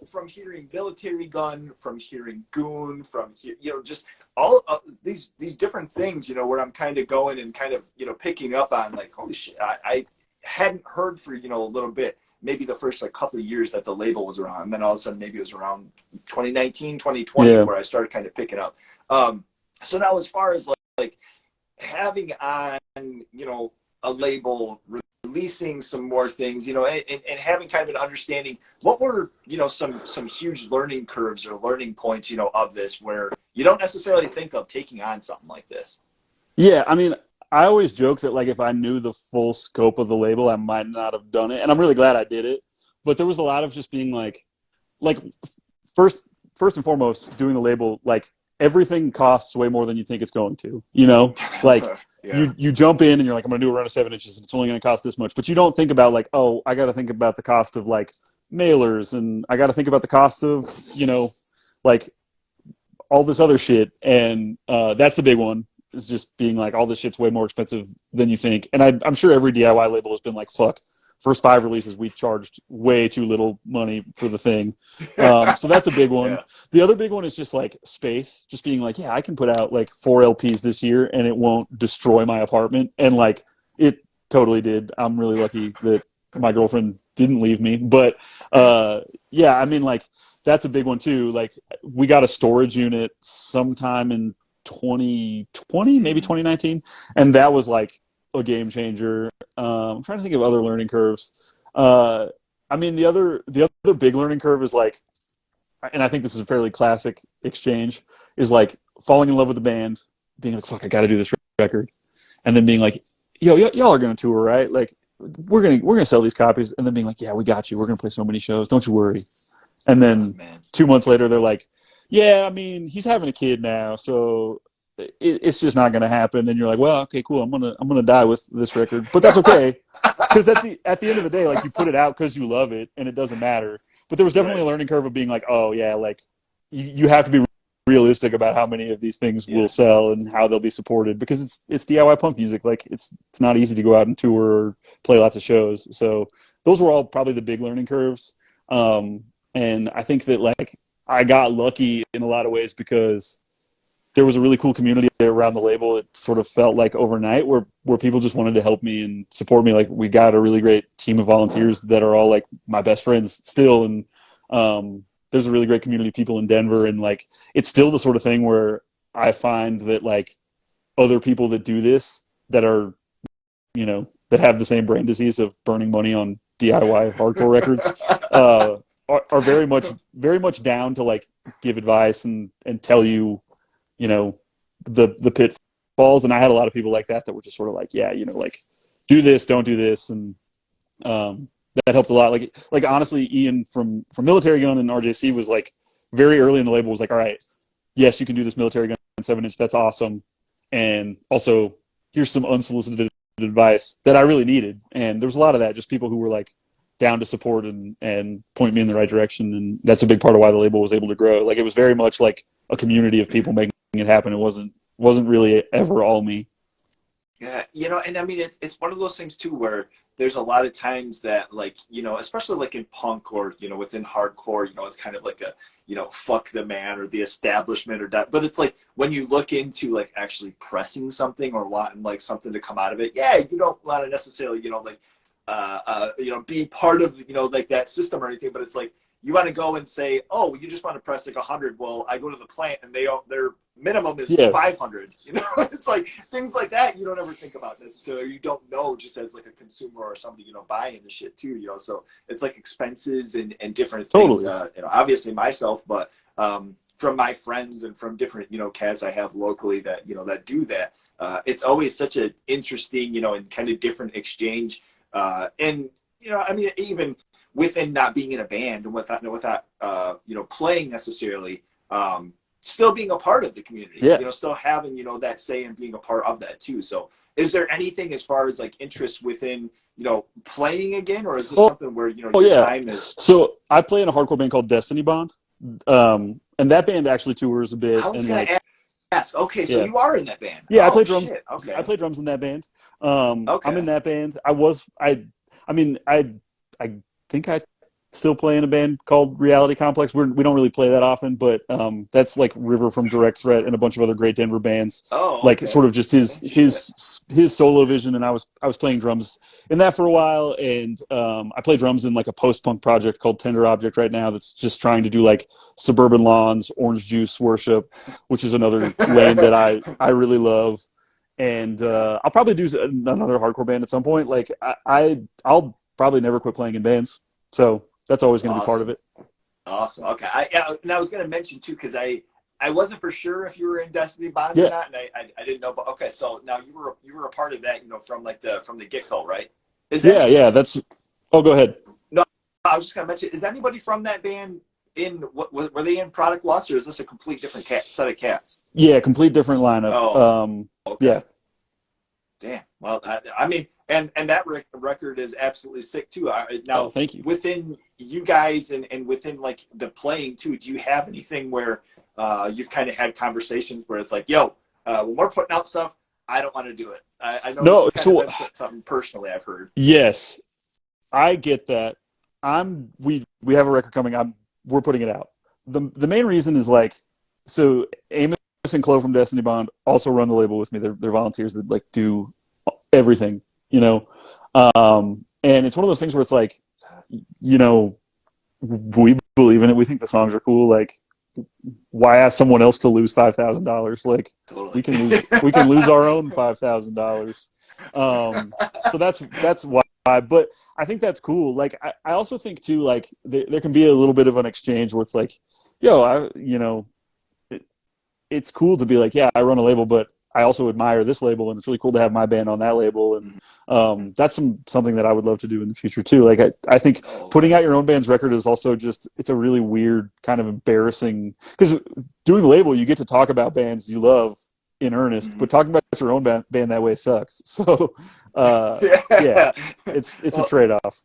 from hearing Military Gun, from hearing Goon, just all these different things, where I'm kind of going and kind of picking up on like, holy shit, I hadn't heard for a little bit, maybe the first like couple of years that the label was around, and then all of a sudden maybe it was around 2019, 2020 where I started kind of picking up. So now as far as like having on a label, releasing some more things, and having kind of an understanding, what were some huge learning curves or learning points of this, where you don't necessarily think of taking on something like this? Yeah, I mean, I always joke that like if I knew the full scope of the label, I might not have done it, and I'm really glad I did it. But there was a lot of just being like first and foremost, doing the label, like everything costs way more than you think it's going to. Like you jump in and you're like, I'm gonna do a run of 7 inches, and it's only gonna cost this much. But you don't think about like, oh, I got to think about the cost of like mailers, and I got to think about the cost of like all this other shit, and that's the big one. Is just being like, all this shit's way more expensive than you think. And I'm sure every DIY label has been like, fuck, first 5 releases, we charged way too little money for the thing. So that's a big one. Yeah. The other big one is just like space, just being like, yeah, I can put out like 4 LPs this year and it won't destroy my apartment. And like, it totally did. I'm really lucky that my girlfriend didn't leave me. But yeah, I mean, like, that's a big one too. Like, we got a storage unit sometime in 2020, maybe 2019, and that was like a game changer. I'm trying to think of other learning curves. I mean, the other big learning curve is like, and I think this is a fairly classic exchange, is like falling in love with the band, being like, fuck, I got to do this record, and then being like, yo, y'all are gonna tour, right? Like, we're gonna sell these copies, and then being like, yeah, we got you. We're gonna play so many shows. Don't you worry. And then 2 months later, they're like, yeah, I mean, he's having a kid now, so it's just not going to happen. And you're like, well, okay, cool. I'm gonna die with this record, but that's okay, because at the end of the day, like, you put it out because you love it, and it doesn't matter. But there was definitely a learning curve of being like, oh yeah, like you have to be realistic about how many of these things will sell and how they'll be supported, because it's DIY punk music. Like, it's not easy to go out and tour or play lots of shows. So those were all probably the big learning curves. And I think that like I got lucky in a lot of ways, because there was a really cool community around the label. It sort of felt like overnight where people just wanted to help me and support me. Like, we got a really great team of volunteers that are all like my best friends still. And there's a really great community of people in Denver. And like, it's still the sort of thing where I find that like other people that do this, that are, that have the same brain disease of burning money on DIY hardcore records, are very much down to like give advice and tell you, the pitfalls. And I had a lot of people like that were just sort of like, yeah, like, do this, don't do this. And that helped a lot. Like honestly, Ian from Military Gun and RJC was like very early in the label was like, all right, yes, you can do this Military Gun 7-inch. That's awesome. And also, here's some unsolicited advice that I really needed. And there was a lot of that, just people who were like down to support and point me in the right direction. And that's a big part of why the label was able to grow. Like, it was very much like a community of people making it happen. It wasn't really ever all me. Yeah, and I mean, it's one of those things too, where there's a lot of times that, like, especially like in punk or within hardcore, it's kind of like a fuck the man or the establishment or that. But it's like, when you look into like actually pressing something or wanting like something to come out of it, yeah, you don't want to necessarily like be part of like that system or anything. But it's like, you want to go and say, oh, you just want to press like 100. Well, I go to the plant and their minimum is 500. It's like things like that you don't ever think about necessarily. You don't know, just as like a consumer or somebody buying the shit too. So it's like expenses and different things. Totally. Obviously myself, but from my friends and from different cats I have locally that that do that. It's always such an interesting and kind of different exchange. And I mean, even within not being in a band and without playing necessarily, still being a part of the community, still having that say and being a part of that too. So is there anything as far as like interest within playing again, or is this something where your time is? So I play in a hardcore band called Destiny Bond, and that band actually tours a bit. I was gonna ask. Okay, so you are in that band. Yeah, I play drums. Shit. Okay. I play drums in that band. Okay. I'm in that band. I think I still play in a band called Reality Complex. We don't really play that often, but that's like River from Direct Threat and a bunch of other great Denver bands. Oh, Like okay. sort of just his solo vision, and I was playing drums in that for a while, and I play drums in like a post-punk project called Tender Object right now that's just trying to do like Suburban Lawns, Orange Juice Worship, which is another lane that I really love. And I'll probably do another hardcore band at some point. Like I'll probably never quit playing in bands, so that's always going to be part of it. Awesome. Okay. And I was going to mention too, because I wasn't for sure if you were in Destiny Bond Yeah. or not, and I didn't know. But okay, so now you were a part of that, from the get go, right? Yeah. That's. Oh, go ahead. No, I was just going to mention. Is anybody from that band in? Were they in Product Lust, or is this a complete different set of cats? Yeah, complete different lineup. Oh, okay. Yeah. Damn. Well, I mean, and that record is absolutely sick too. Now, thank you. Within you guys and within like the playing too, do you have anything where you've kind of had conversations where it's like, yo, when we're putting out stuff, I don't want to do it. I know No, this is kind of something personally I've heard. Yes, I get that. We have a record coming. We're putting it out. The main reason is like, so Amos and Chloe from Destiny Bond also run the label with me. They're volunteers that like do everything, and it's one of those things where it's like, we believe in it. We think the songs are cool. Like, why ask someone else to lose $5,000? Like, Totally. we can lose our own $5,000. So that's why. But I think that's cool. Like, I also think too, like there can be a little bit of an exchange where it's like, yo, it's cool to be like, yeah, I run a label, but I also admire this label, and it's really cool to have my band on that label. And that's something that I would love to do in the future too. Like, I think putting out your own band's record is also it's a really weird, kind of embarrassing, because doing the label, you get to talk about bands you love in earnest, but talking about your own band that way sucks. So, yeah, it's a trade-off.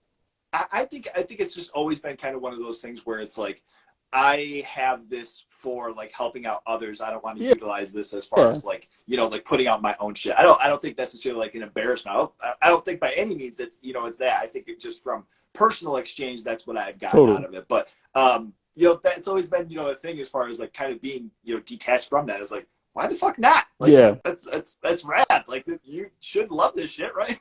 I think it's just always been kind of one of those things where it's like, I have this for like helping out others. I don't want to utilize this as far as like, like putting out my own shit. I don't think necessarily like an embarrassment. I don't think by any means it's that. I think it's just from personal exchange. That's what I've gotten out of it. But, that's always been, a thing as far as like kind of being, detached from that. It's like, why the fuck not? Like, yeah. That's rad. Like, you should love this shit, right?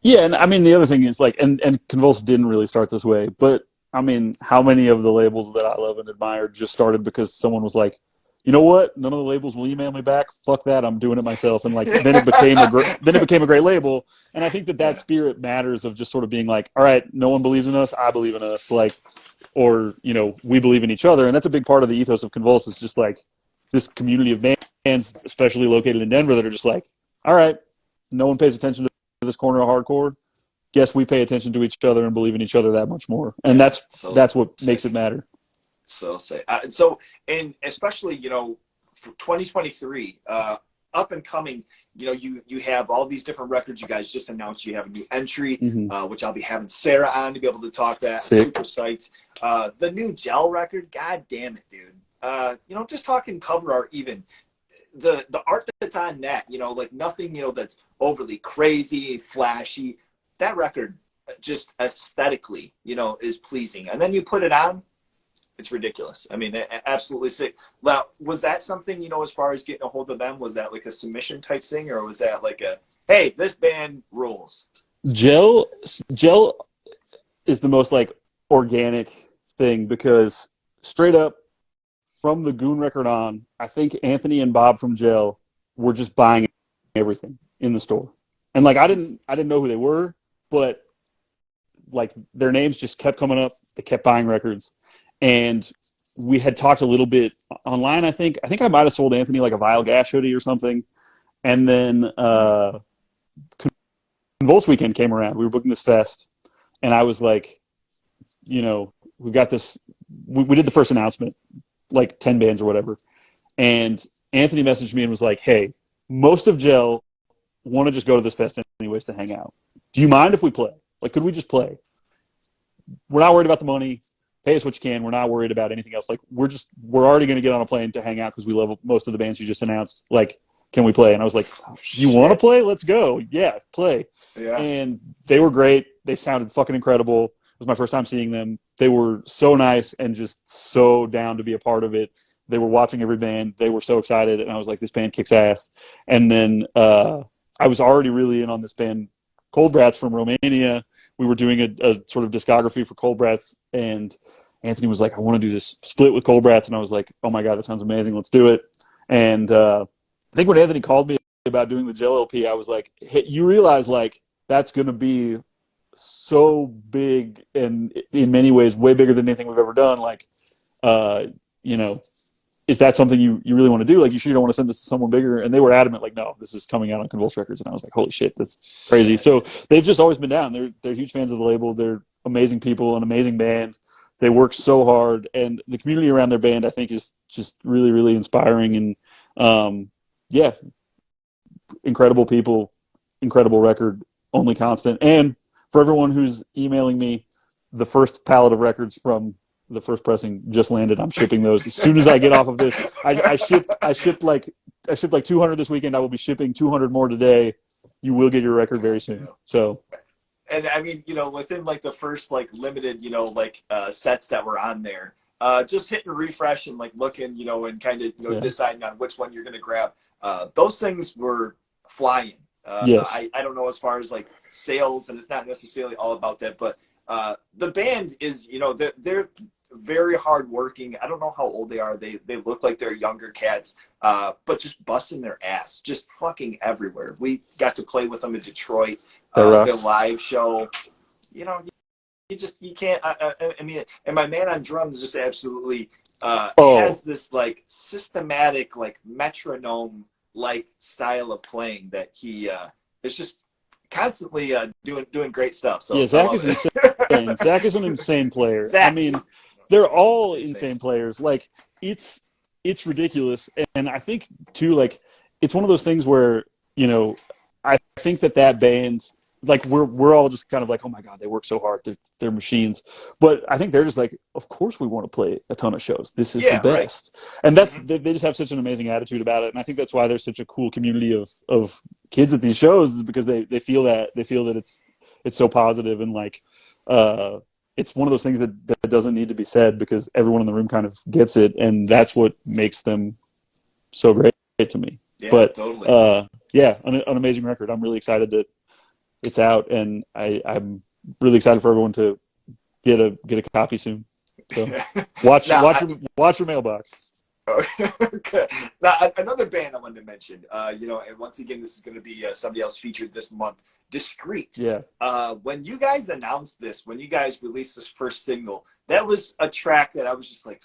Yeah. And I mean, the other thing is like, and Convulse didn't really start this way, but I mean, how many of the labels that I love and admire just started because someone was like, you know what? None of the labels will email me back. Fuck that. I'm doing it myself. And like, then it became a great label. And I think that spirit matters, of just sort of being like, all right, no one believes in us. I believe in us. Like, or, we believe in each other. And that's a big part of the ethos of Convulse, is just like this community of bands, especially located in Denver, that are just like, all right, no one pays attention to this corner of hardcore. Guess we pay attention to each other and believe in each other that much more, and that's what makes it matter. So say and especially for 2023, up and coming. You have all these different records. You guys just announced you have a new entry, which I'll be having Sarah on to be able to talk that. Sick. Super psyched. The new Gel record, god damn it, dude. Just talking cover art, even the art that's on that. Like nothing. That's overly crazy, flashy. That record just aesthetically, is pleasing. And then you put it on, it's ridiculous. I mean, absolutely sick. Now, was that something, as far as getting a hold of them, was that like a submission type thing, or was that like hey, this band rules? Gel is the most like organic thing, because straight up from the Goon record on, I think Anthony and Bob from Gel were just buying everything in the store. And like, I didn't know who they were, but like their names just kept coming up. They kept buying records, and we had talked a little bit online. I think I might have sold Anthony like a Vile Gash hoodie or something. And then Convulse weekend came around. We were booking this fest, and I was like, we've got this. We did the first announcement, like 10 bands or whatever, and Anthony messaged me and was like, hey, most of Gel want to just go to this fest anyways to hang out. Do you mind if we play? Like, could we just play? We're not worried about the money. Pay us what you can. We're not worried about anything else. Like, we're already going to get on a plane to hang out because we love most of the bands you just announced. Like, can we play? And I was like, you want to play? Let's go. Yeah, play. Yeah. And they were great. They sounded fucking incredible. was my first time seeing them. They were so nice and just so down to be a part of it. They were watching every band. They were so excited, and I was like, this band kicks ass. And then I was already really in on this band, Cold Brats from Romania. We were doing a sort of discography for Cold Brats, and Anthony was like, I want to do this split with Cold Brats. And I was like, oh my God, that sounds amazing. Let's do it. And I think when Anthony called me about doing the Gel LP, I was like, hey, you realize like that's going to be so big and in many ways way bigger than anything we've ever done. Like, you know, is that something you really want to do? Like, you sure you don't want to send this to someone bigger? And they were adamant, like, no, this is coming out on Convulse Records. And I was like, holy shit, that's crazy. So they've just always been down. They're huge fans of the label. They're amazing people, an amazing band. They work so hard, and the community around their band, I think, is just really, really inspiring. And yeah, incredible people, incredible record, only constant. And for everyone who's emailing me, the first pallet of records from the first pressing just landed. I'm shipping those as soon as I get off of this. I shipped like 200 this weekend. I will be shipping 200 more today. You will get your record very soon. So. And I mean, you know, within like the first like limited, you know, like sets that were on there, just hitting refresh and like looking, you know, and kind of, you know, deciding on which one you're going to grab. Those things were flying. Yes. I don't know as far as like sales, and it's not necessarily all about that, but the band is, you know, they're very hardworking. I don't know how old they are. They look like they're younger cats, but just busting their ass, just fucking everywhere. We got to play with them in Detroit. The live show, you know, you can't. I mean, and my man on drums just absolutely has this like systematic, like metronome like style of playing that he is just constantly doing great stuff. So yeah, Zach is insane. Zach is an insane player. I mean, they're all insane players. Like it's ridiculous, and I think too, like it's one of those things where, you know, I think that band, like we're all just kind of like, oh my God, they work so hard. They're machines. But I think they're just like, of course we want to play a ton of shows. This is the best. Right. And that's they just have such an amazing attitude about it. And I think that's why there's such a cool community of kids at these shows, is because they feel that it's so positive, and like it's one of those things that doesn't need to be said, because everyone in the room kind of gets it, and that's what makes them so great to me. Yeah, but totally. Yeah, an amazing record. I'm really excited that it's out, and I'm really excited for everyone to get a copy soon. So watch your mailbox. Okay. Now, another band I wanted to mention, you know, and once again, this is going to be somebody else featured this month, Discreet. Yeah. When you guys announced this, when you guys released this first single, that was a track that I was just like,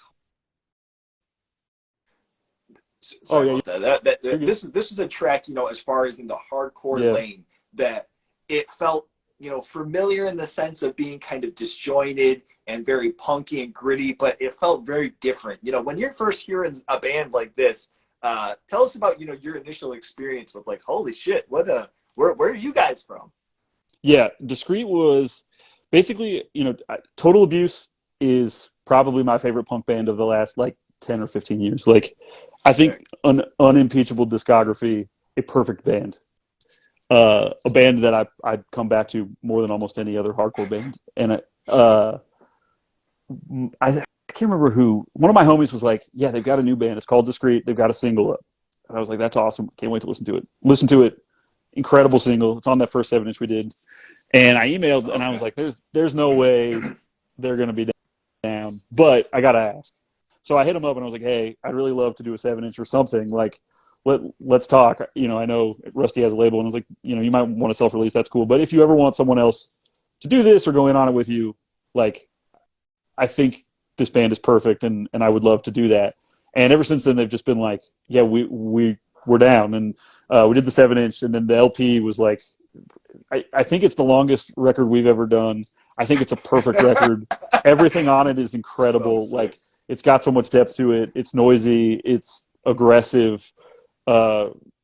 sorry about that. This is a track, you know, as far as in the hardcore lane, that it felt, you know, familiar in the sense of being kind of disjointed and very punky and gritty, but it felt very different. You know, when you're first hearing a band like this, tell us about, you know, your initial experience with like, holy shit, where are you guys from? Yeah, Discreet was basically, you know, Total Abuse is probably my favorite punk band of the last like 10 or 15 years. Like, I think an unimpeachable discography, a perfect band. A band that I'd come back to more than almost any other hardcore band. And I can't remember who. One of my homies was like, yeah, they've got a new band. It's called Discreet. They've got a single up. And I was like, that's awesome. Can't wait to listen to it. Listen to it. Incredible single. It's on that first 7-inch we did. And I emailed, and I was like, there's no way they're going to be down. But I got to ask. So I hit him up, and I was like, hey, I'd really love to do a 7-inch or something. Like, let's talk. You know, I know Rusty has a label, and I was like, you know, you might want to self-release. That's cool. But if you ever want someone else to do this or go in on it with you, like, I think this band is perfect, and I would love to do that. And ever since then, they've just been like, yeah, we're down. And we did the 7-inch, and then the LP was like, I think it's the longest record we've ever done. I think it's a perfect record. Everything on it is incredible. So like, it's got so much depth to it. It's noisy. It's aggressive.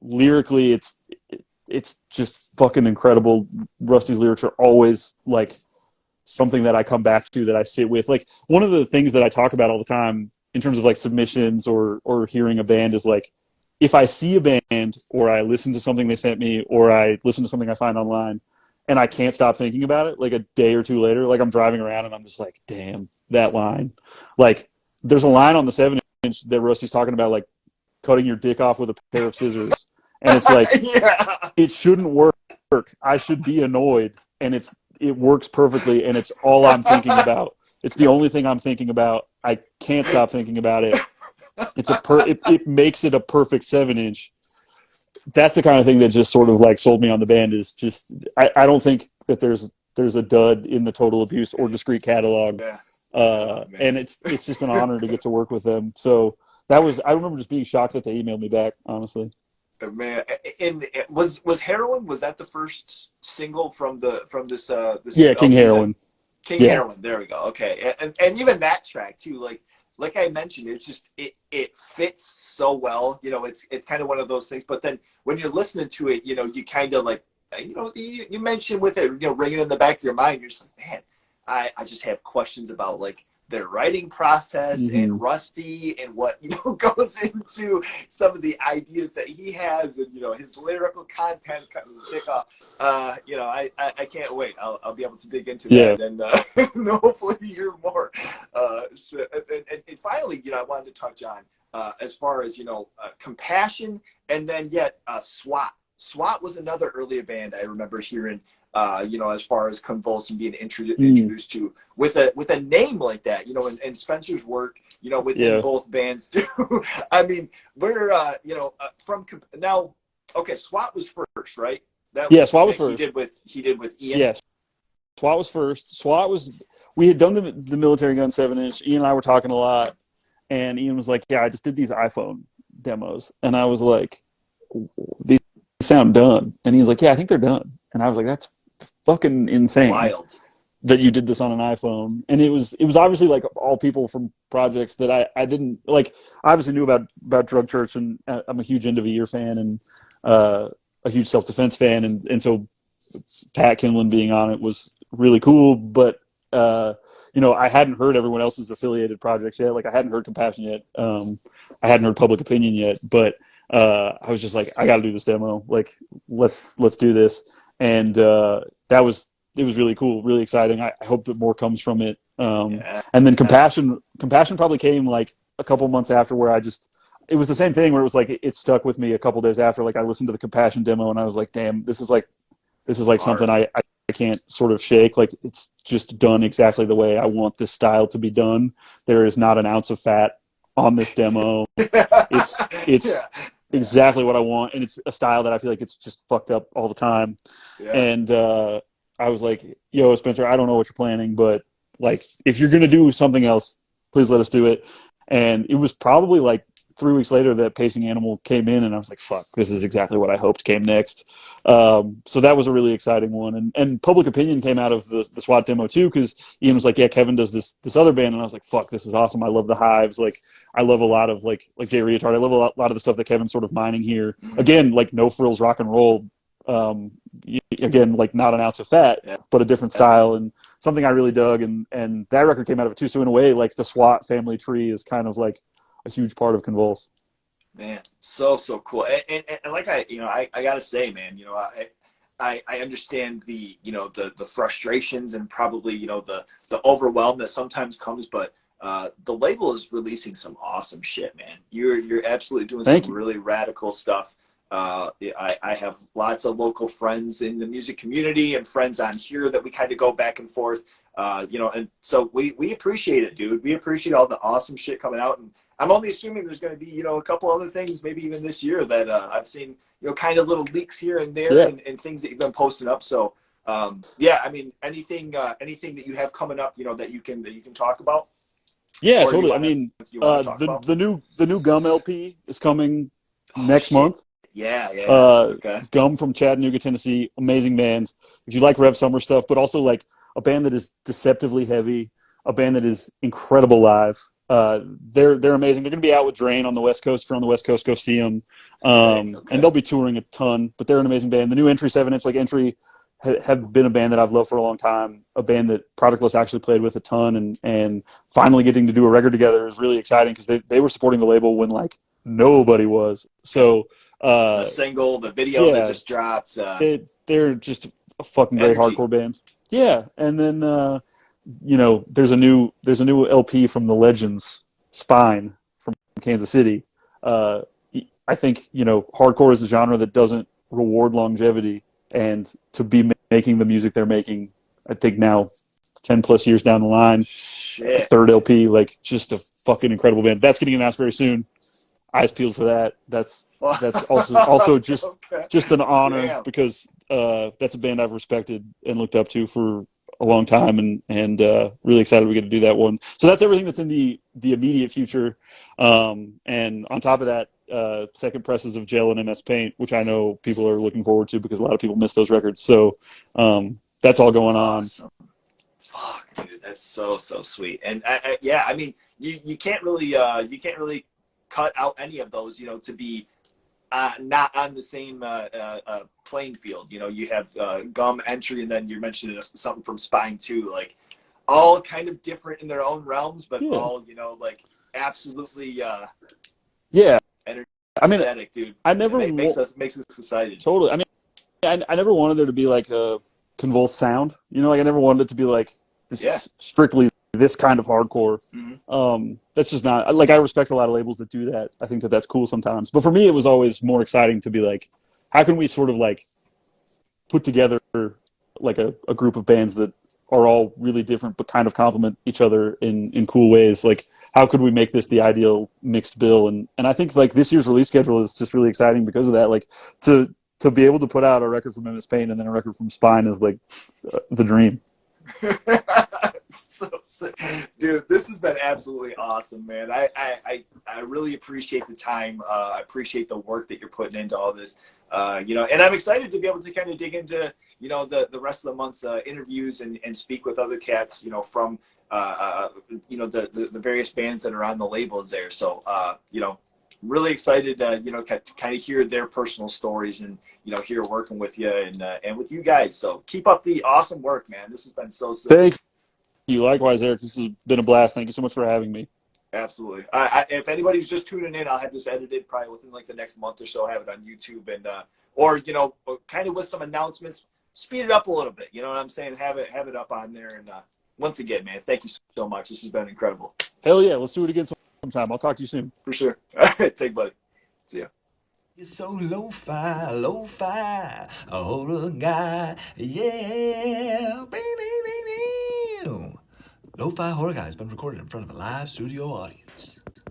Lyrically, it's just fucking incredible. Rusty's lyrics are always like something that I come back to, that I sit with. Like, one of the things that I talk about all the time in terms of like submissions or hearing a band is like, if I see a band or I listen to something they sent me or I listen to something I find online and I can't stop thinking about it. Like a day or two later, like I'm driving around and I'm just like, damn, that line. Like there's a line on the 7-inch that Rusty's talking about, like cutting your dick off with a pair of scissors, and it's like Yeah. it shouldn't work. I should be annoyed, and it works perfectly, and it's all I'm thinking about. It's the only thing I'm thinking about. I can't stop thinking about it. It makes it a perfect 7-inch. That's the kind of thing that just sort of like sold me on the band. Is just I don't think that there's a dud in the Total Abuse or Discreet catalog, Yeah. and it's just an honor to get to work with them. So that was, I remember just being shocked that they emailed me back, honestly. Man, and was Heroin, was that the first single from this Yeah, King LP Heroin. King Yeah. Heroin, there we go. Okay. And even that track too, like I mentioned, it's just it fits so well. You know, it's kind of one of those things. But then when you're listening to it, you know, you kind of like, you know, you mentioned with it, you know, ringing in the back of your mind, you're just like, man, I just have questions about like their writing process and Rusty and what, you know, goes into some of the ideas that he has, and, you know, his lyrical content kind of stick off. You know, I can't wait. I'll be able to dig into that and hopefully hear more. And finally, you know, I wanted to touch on as far as, you know, Compassion, and then yet SWAT. SWAT was another earlier band I remember hearing, you know, as far as Convulse and being introduced to with a name like that, you know, and Spencer's work, you know, within both bands too. I mean, we're you know, from now, okay, SWAT was first, right? That was, SWAT was first. He did with Ian. Yes, SWAT was first. SWAT was, we had done the Military Gun 7-inch. Ian and I were talking a lot, and Ian was like, "Yeah, I just did these iPhone demos," and I was like, "These sound done," and he was like, "Yeah, I think they're done," and I was like, "That's fucking insane." Wild that you did this on an iPhone. And it was obviously like all people from projects that I didn't like. I obviously knew about Drug Church, and I'm a huge End of a Year fan, and a huge Self-Defense fan, and so Pat Kinlan being on it was really cool. But you know, I hadn't heard everyone else's affiliated projects yet. Like I hadn't heard Compassion yet. I hadn't heard Public Opinion yet, but I was just like, I got to do this demo. Like let's do this. And it was really cool, really exciting. I hope that more comes from it. And then Compassion probably came like a couple months after, where it was the same thing where it was like, it stuck with me a couple days after. Like I listened to the Compassion demo and I was like, damn, this is like something I can't sort of shake. Like it's just done exactly the way I want this style to be done. There is not an ounce of fat on this demo. It's exactly what I want. And it's a style that I feel like it's just fucked up all the time. Yeah. And, I was like, yo, Spencer, I don't know what you're planning, but like, if you're going to do something else, please let us do it. And it was probably like 3 weeks later that Pacing Animal came in, and I was like, fuck, this is exactly what I hoped came next. So that was a really exciting one. And Public Opinion came out of the SWAT demo too, because Ian was like, yeah, Kevin does this other band. And I was like, fuck, this is awesome. I love the Hives. Like, I love a lot of like Jay Reatard. I love a lot of the stuff that Kevin's sort of mining here. Again, like No Frills Rock and Roll. Again, like not an ounce of fat, but a different style, and something I really dug. And that record came out of it too. So in a way, like the SWAT family tree is kind of like a huge part of Convulse. Man, so cool. And like I gotta say, man, you know, I understand the, you know, the frustrations and probably, you know, the overwhelm that sometimes comes, but the label is releasing some awesome shit, man. You're absolutely doing some really radical stuff. I have lots of local friends in the music community and friends on here that we kind of go back and forth, you know, and so we appreciate it, dude. We appreciate all the awesome shit coming out, and I'm only assuming there's going to be, you know, a couple other things, maybe even this year, that I've seen, you know, kind of little leaks here and there, and things that you've been posting up. So, yeah, I mean, anything that you have coming up, you know, that you can talk about. Yeah, totally. I mean, the new Gumm LP is coming next month. Yeah. Okay. Gumm from Chattanooga, Tennessee, amazing band. If you like Rev Summer stuff, but also like a band that is deceptively heavy, a band that is incredible live. They're amazing. They're going to be out with Drain on the West Coast. If you're on the West Coast, go see them. And they'll be touring a ton, but they're an amazing band. The new Entry 7-inch, like Entry, have been a band that I've loved for a long time, a band that Product Lust actually played with a ton, and finally getting to do a record together is really exciting, because they were supporting the label when like nobody was. So the single, the video that just dropped. They're just a fucking great Energy. hardcore band. Yeah, and then there's a new LP from the Legends, Spine from Kansas City. Uh, I think hardcore is a genre that doesn't reward longevity, and to be making the music they're making, I think now 10 plus years down the line, Shit. third LP, like just a fucking incredible band. That's getting announced very soon. Eyes peeled for that. That's also Okay. just an honor Damn. because that's a band I've respected and looked up to for a long time, and really excited we get to do that one. So that's everything that's in the immediate future. And on top of that, second presses of Gel and MS Paint, which I know people are looking forward to because a lot of people miss those records. So that's all going on. Awesome. Fuck, dude, that's so sweet. And yeah, I mean, you can't really cut out any of those, to be not on the same playing field. You have Gumm entry, and then you're mentioning something from Spine too, like all kind of different in their own realms, but Yeah, all like absolutely yeah. I mean, energetic, dude. I It never makes us excited. totally. I mean, I never wanted there to be like a convulsed sound. Like I never wanted it to be like this Yeah. is strictly this kind of hardcore. Mm-hmm. That's just not like I respect a lot of labels that do that. I think that that's cool sometimes. But for me, it was always more exciting to be like, how can we sort of like put together like a group of bands that are all really different but kind of complement each other in cool ways. Like how could we make this the ideal mixed bill? And I think like this year's release schedule is just really exciting because of that. Like to be able to put out a record from MS Paint and then a record from Spine is like the dream. So sick. Dude, this has been absolutely awesome, man. I really appreciate the time. I appreciate the work that you're putting into all this. And I'm excited to be able to kind of dig into, the rest of the month's interviews and speak with other cats, from, the various bands that are on the labels there. So, really excited to kind of hear their personal stories and, here working with you and with you guys. So keep up the awesome work, man. This has been so sick. Thank you. Likewise, Eric. This has been a blast. Thank you so much for having me. Absolutely. If anybody's just tuning in, I'll have this edited probably within like the next month or so. Have it on YouTube and or kind of with some announcements. Speed it up a little bit. You know what I'm saying? Have it up on there. And once again, man, thank you so much. This has been incredible. Hell yeah, let's do it again sometime. I'll talk to you soon. For sure. All right, take buddy. See ya. You're so lo-fi, a whole guy, yeah. Lo-fi horror guy has been recorded in front of a live studio audience.